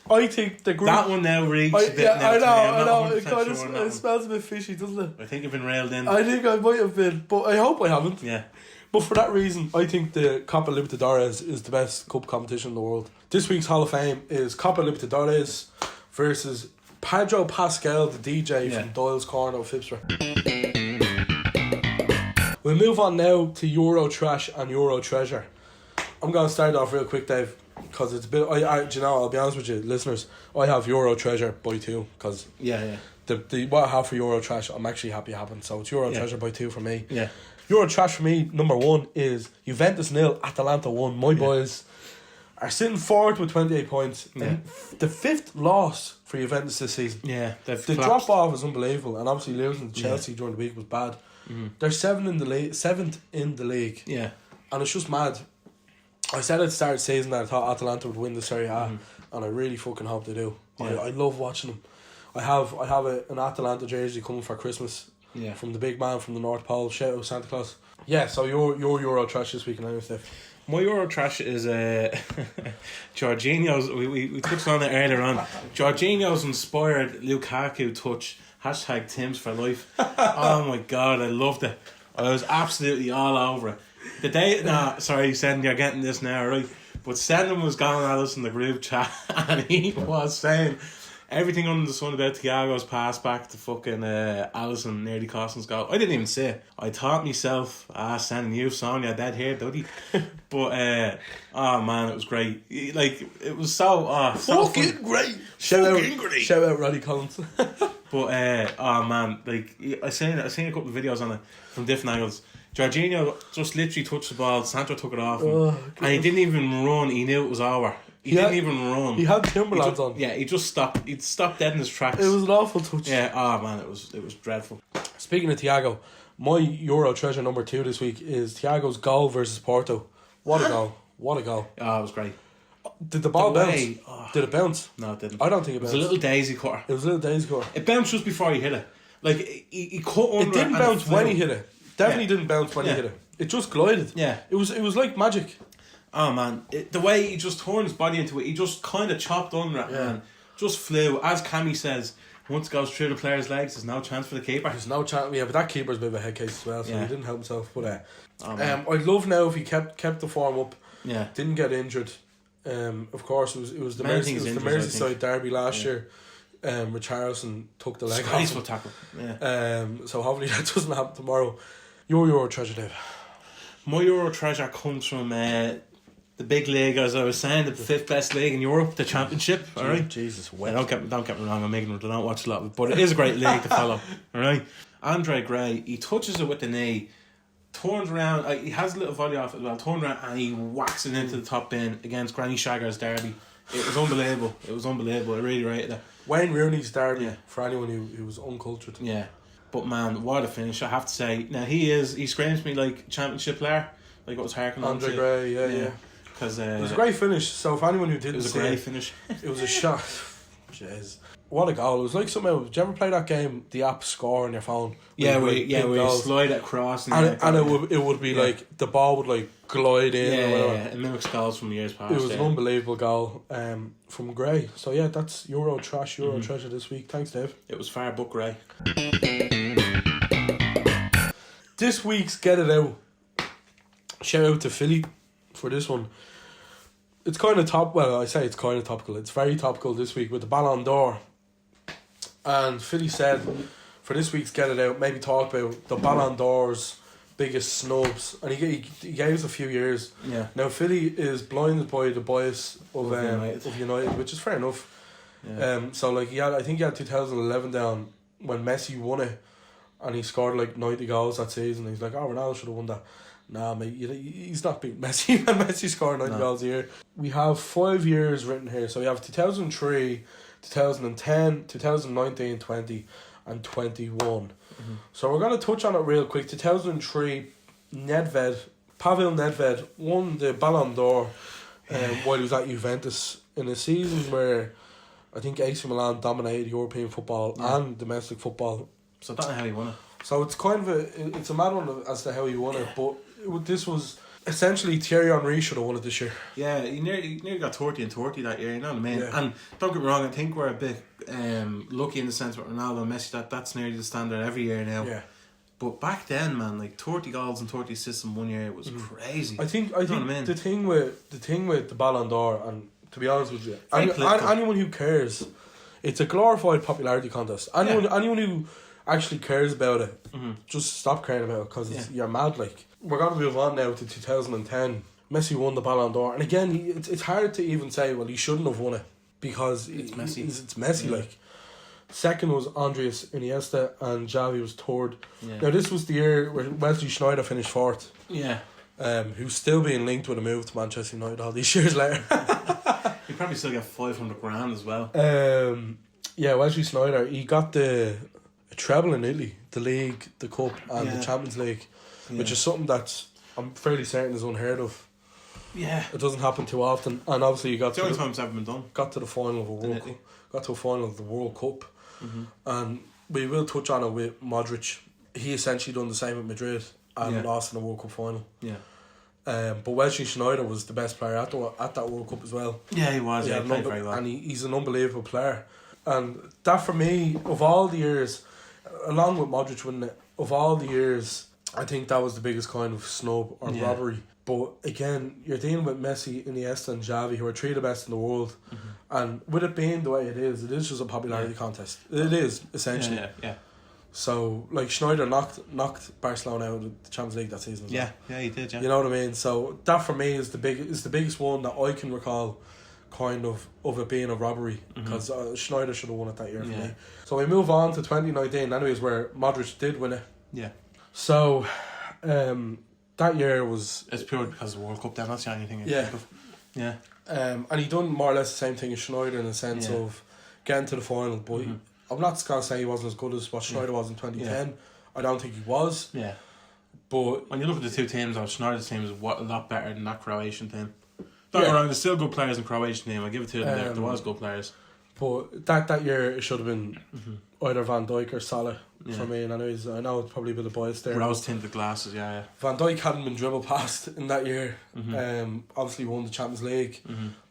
I think the group... That one now reeks a bit. I know. It kind of it smells a bit fishy, doesn't it? I think you've been railed in. I think I might have been, but I hope I haven't. Yeah. But for that reason, I think the Copa Libertadores is the best cup competition in the world. This week's Hall of Fame is Copa Libertadores versus Pedro Pascal, the DJ from Doyle's Corner of Phipsborough. We'll move on now to Euro Trash and Euro Treasure. I'm going to start off real quick, Dave, because it's a bit... do you know, I'll be honest with you, listeners, I have Euro Treasure by 2, because the what I have for Euro Trash, I'm actually happy happened. So it's Euro Treasure by 2 for me. Yeah. Euro Trash for me, number 1 is Juventus 0, Atalanta 1. My boys are sitting fourth with 28 points. And the 5th loss for Juventus this season. Yeah, the drop off is unbelievable, and obviously losing to Chelsea during the week was bad. They're 7th in the league. Yeah. And it's just mad. I said at the start of the season that I thought Atalanta would win the Serie A, and I really fucking hope they do. Yeah. I love watching them. I have an Atalanta jersey coming for Christmas. Yeah. From the big man from the North Pole. Shout out Santa Claus. Yeah, so your Euro Trash this week and anyway, Steph. My Euro Trash is Jorginho's. We touched on it earlier on. Jorginho's inspired Lukaku touch. # Tim's for life. Oh my god, I loved it. I was absolutely all over it. The day, sorry, Senden, you're getting this now, right? But Senden was going at us in the group chat, and he was saying everything under the sun about Thiago's pass back to fucking Alisson nearly costing us goal. I didn't even see it. I thought myself, Senden, you've seen your dead here, don't you? But oh man, it was great. Like it was so fucking fun. Great. Shout out Roddy Collins. But oh man, like I seen a couple of videos on it from different angles. Jorginho just literally touched the ball. Sancho took it off, and he didn't even run. He knew it was over. He didn't even run. He had Timberlands on. Yeah, he just stopped. He'd stopped dead in his tracks. It was an awful touch. Yeah. Oh man, it was dreadful. Speaking of Thiago, my Euro Treasure number 2 this week is Thiago's goal versus Porto. What a goal! What a goal! Oh, it was great. Did the ball bounce? Did it bounce? No, it didn't. I don't think it bounced. It was a little daisy cutter. It bounced just before he hit it. Like he cut under. It didn't bounce when he hit it. Definitely didn't bounce when he hit it. It just glided. Yeah. It was like magic. Oh man, the way he just turned his body into it, he just kind of chopped under it, man. Just flew. As Cammy says, once it goes through the player's legs, there's no chance for the keeper. There's no chance. Yeah, but that keeper's a bit of a head case as well, so he didn't help himself. But I'd love now if he kept the form up. Yeah. Didn't get injured. Of course, it was the Merseyside derby last year. Richarlison took the leg off. Tackle. Yeah. So hopefully that doesn't happen tomorrow. Your Euro Treasure, Dave. My Euro Treasure comes from the big league, as I was saying, the 5th best league in Europe, the Championship. All right. Jesus, don't get me wrong. I'm ignorant. I don't watch a lot of it, but it is a great league to follow. All right. Andre Gray, he touches it with the knee, turns around. He has a little volley off as well. Turns around and he whacks it into the top bin against Granny Shagger's derby. It was unbelievable. I really rated it. Wayne Rooney's derby, for anyone who was uncultured. Yeah. But man, what a finish, I have to say. Now he screams me like Championship player, like what was harking on to. Andre Gray, yeah. Because it was a great finish. So for anyone who didn't see it, it was a great finish. It was a shot. Jeez, what a goal! It was like something. Did you ever play that game, the app Score on your phone? Yeah, where you slide it across, and it would be like the ball would like glide in. Yeah. It mimics goals from years past. It was an unbelievable goal from Gray. So yeah, that's Euro Trash, Euro Treasure this week. Thanks, Dave. It was far but Gray. This week's Get It Out. Shout out to Philly for this one. It's kind of I say it's kind of topical. It's very topical this week with the Ballon d'Or. And Philly said for this week's Get It Out, maybe talk about the Ballon d'Or's biggest snubs. And he gave us a few years. Yeah. Now Philly is blinded by the bias of United, which is fair enough. Yeah. So like I think he had 2011 down when Messi won it, and he scored like 90 goals that season. He's like, Ronaldo should have won that. Nah, mate, he's not beating Messi when Messi scored 90 goals a year. We have 5 years written here. So we have 2003, 2010, 2019, 20 and 21. So we're going to touch on it real quick. 2003, Nedved Pavel Nedved won the Ballon d'Or while he was at Juventus in a season where I think AC Milan dominated European football and domestic football. So I don't know how he won it. So it's kind of it's a mad one as to how he won it, but this was essentially Thierry Henry should have won it this year. Yeah, he nearly got 30 and 30 that year, you know what I mean? Yeah. And don't get me wrong, I think we're a bit lucky in the sense with Ronaldo and Messi that's nearly the standard every year now. Yeah. But back then, man, like 30 goals and 30 assists in 1 year was crazy. I think what I mean? the thing with the Ballon d'Or, and to be honest with you, political. anyone who cares, it's a glorified popularity contest. Anyone who actually cares about it, just stop caring about it because you're mad. Like, we're gonna move on now to 2010. Messi won the Ballon d'Or, and again, it's hard to even say, well, he shouldn't have won it because it's Messi. It's Messi. Yeah. Like, second was Andres Iniesta, and Xavi was third. Yeah. Now this was the year where Wesley Sneijder finished fourth. Yeah. Who's still being linked with a move to Manchester United all these years later. You probably still get 500 grand as well. Yeah, Wesley Sneijder, he got a treble in Italy, the league, the cup, and the Champions League, which is something that I'm fairly certain is unheard of. Yeah, it doesn't happen too often, and obviously you got the only time it's ever been done. Got to the final of a World Cup, got to a final of the World Cup, and we will touch on it with Modric. He essentially done the same at Madrid and lost in the World Cup final. Yeah. But Wesley Sneijder was the best player at that World Cup as well. Yeah, he was. Yeah, he played very well. And he's an unbelievable player. And that for me, of all the years, along with Modric winning it, of all the years, I think that was the biggest kind of snub or robbery. But again, you're dealing with Messi, Iniesta and Xavi, who are three of the best in the world. And with it being the way it is just a popularity contest. It is, essentially. Yeah. So, like, Sneijder knocked Barcelona out of the Champions League that season as well. Yeah, he did, yeah. You know what I mean? So, that for me is the biggest one that I can recall kind of it being a robbery, because Sneijder should have won it that year for me. So, we move on to 2019, anyways, where Modric did win it. Yeah. So, that year was... It's pure because of the World Cup then, that's the only thing. Yeah. And he done more or less the same thing as Sneijder in the sense of getting to the final, but I'm not going to say he wasn't as good as what Sneijder was in 2010. Yeah. I don't think he was. Yeah. But when you look at the two teams, Sneijder's team is a lot better than that Croatian team. Don't get wrong, there's still good players in Croatian team. I give it to them. There was good players. But that year it should have been either Van Dijk or Salah for me. And I know it's probably a bit of bias there. Rose tinted glasses, yeah. Van Dijk hadn't been dribbled past in that year. Obviously won the Champions League.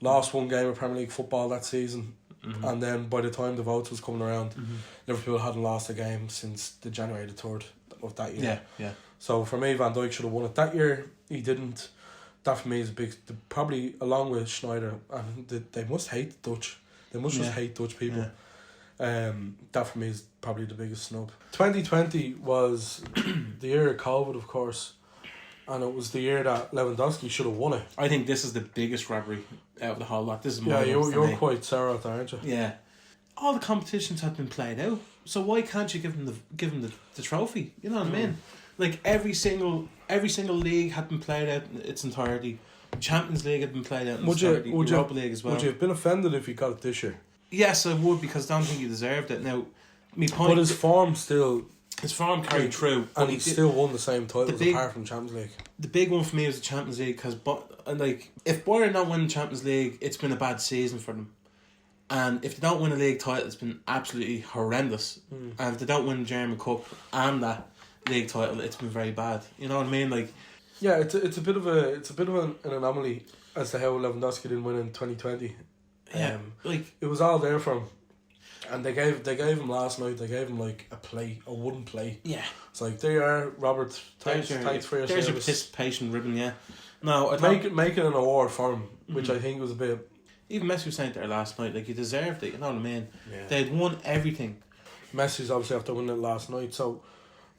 Lost one game of Premier League football that season. And then by the time the votes was coming around, Liverpool hadn't lost a game since the January the 3rd of that year. Yeah. So for me, Van Dijk should have won it. That year he didn't. That for me is a big, probably along with Sneijder, and they must hate the Dutch. They must just hate Dutch people. That for me is probably the biggest snub. 2020 was the year of COVID, of course, and it was the year that Lewandowski should have won it. I think this is the biggest robbery out of the whole lot. This is you're quite sour at that, aren't you? Yeah. All the competitions have been played out, so why can't you give him the trophy? You know what I mean? Like every single league had been played out in its entirety. Champions League had been played out in its entirety. Europa League as well. Would you have been offended if he got it this year? Yes, I would, because I don't think he deserved it. Now, my point. But his form carried through, and he still won the same titles apart from Champions League. The big one for me is the Champions League, because if Bayern don't win the Champions League, it's been a bad season for them. And if they don't win a league title, it's been absolutely horrendous. And if they don't win the German Cup and that league title, it's been very bad. You know what I mean? Like, yeah, it's a bit of an anomaly as to how Lewandowski didn't win in 2020. Yeah, like it was all there for him, and they gave him last night. They gave him like a wooden plate. Yeah, it's like there you are, Robert. Thanks for your service. There's your participation ribbon. Yeah, no, making an award for him, which I think was a bit. Even Messi was saying there last night, like he deserved it. You know what I mean? Yeah. They'd won everything. Messi's obviously after winning it last night, so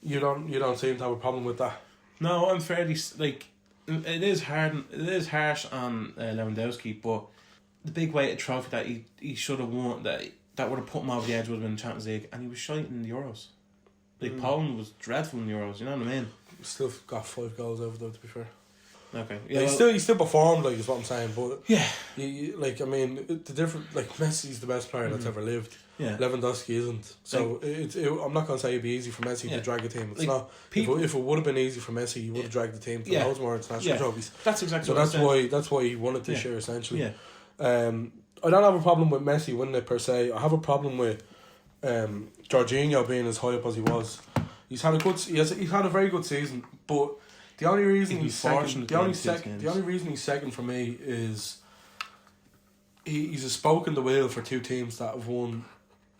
you don't seem to have a problem with that. No, I'm fairly like it is harsh on Lewandowski, but the big weighted trophy that he should have won, that would have put him over the edge, would have been the Champions League, and he was shite in the Euros. Like Poland was dreadful in the Euros. You know what I mean? Still got 5 goals over though, to be fair. Okay. Yeah, he still performed, like, is what I'm saying. But yeah, like, I mean, the different, like, Messi's the best player that's ever lived. Yeah. Lewandowski isn't. So I'm not going to say it'd be easy for Messi to drag a team. It's like, not. If it would have been easy for Messi, he would have dragged the team to loads more international trophies. That's exactly. So that's why he won it this year essentially. Yeah. I don't have a problem with Messi winning it per se. I have a problem with Jorginho being as high up as he was. He's had a very good season, but the only reason he's second, the only reason he's second for me is he's a spoke in the wheel for two teams that have won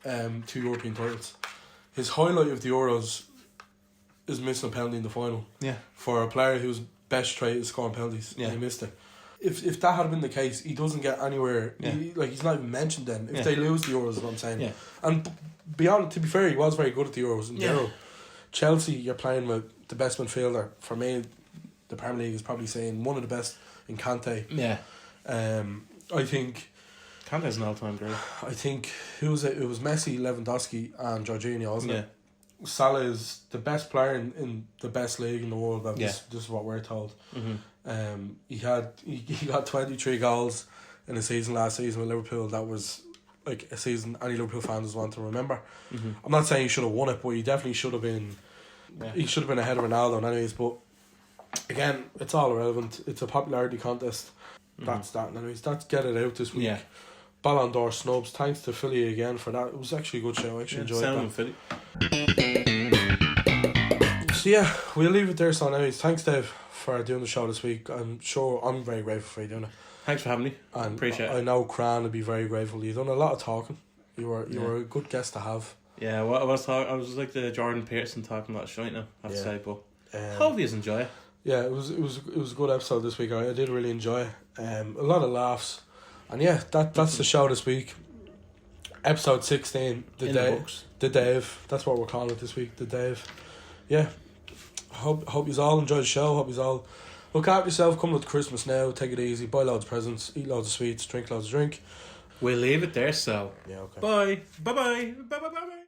2 European titles. His highlight of the Euros is missing a penalty in the final. Yeah. For a player whose best trait is scoring penalties. Yeah. And he missed it. If that had been the case, he doesn't get anywhere. Yeah. He's not even mentioned then. If they lose the Euros, is what I'm saying. Yeah. And to be fair, he was very good at the Euros in general. Chelsea, you're playing with the best midfielder. For me, the Premier League is probably saying one of the best in Kante. Yeah. I think Kante's an all-time great. I think it was Messi, Lewandowski and Jorginho, wasn't it? Salah is the best player in the best league in the world. This is what we're told. Mm-hmm. He got 23 goals in a season last season with Liverpool. That was like a season any Liverpool fans want to remember. Mm-hmm. I'm not saying he should have won it, but he definitely should have been. Yeah. He should have been ahead of Ronaldo, anyways. But again, it's all irrelevant. It's a popularity contest. Mm-hmm. That's that. Anyways, let's get it out this week. Yeah. Ballon d'Or snubs. Thanks to Philly again for that. It was actually a good show. I actually enjoyed that. Philly. So yeah, we'll leave it there. So anyways, thanks Dave for doing the show this week. I'm very grateful for you doing it. Thanks for having me. And appreciate it. I know Cran would be very grateful. You've done a lot of talking. You were a good guest to have. Yeah, well, I was like the Jordan Peterson talking a lot of shite now, I have to say, but hope you enjoy it. Yeah, it was a good episode this week. I did really enjoy it. A lot of laughs. And yeah, that's the show this week. Episode 16, the Dave. That's what we're calling it this week, the Dave. Yeah. Hope you all enjoy the show. Hope you all look after yourself. Come with Christmas now. Take it easy. Buy loads of presents. Eat loads of sweets. Drink loads of drink. We'll leave it there. So yeah. Okay. Bye. Bye. Bye. Bye. Bye. Bye.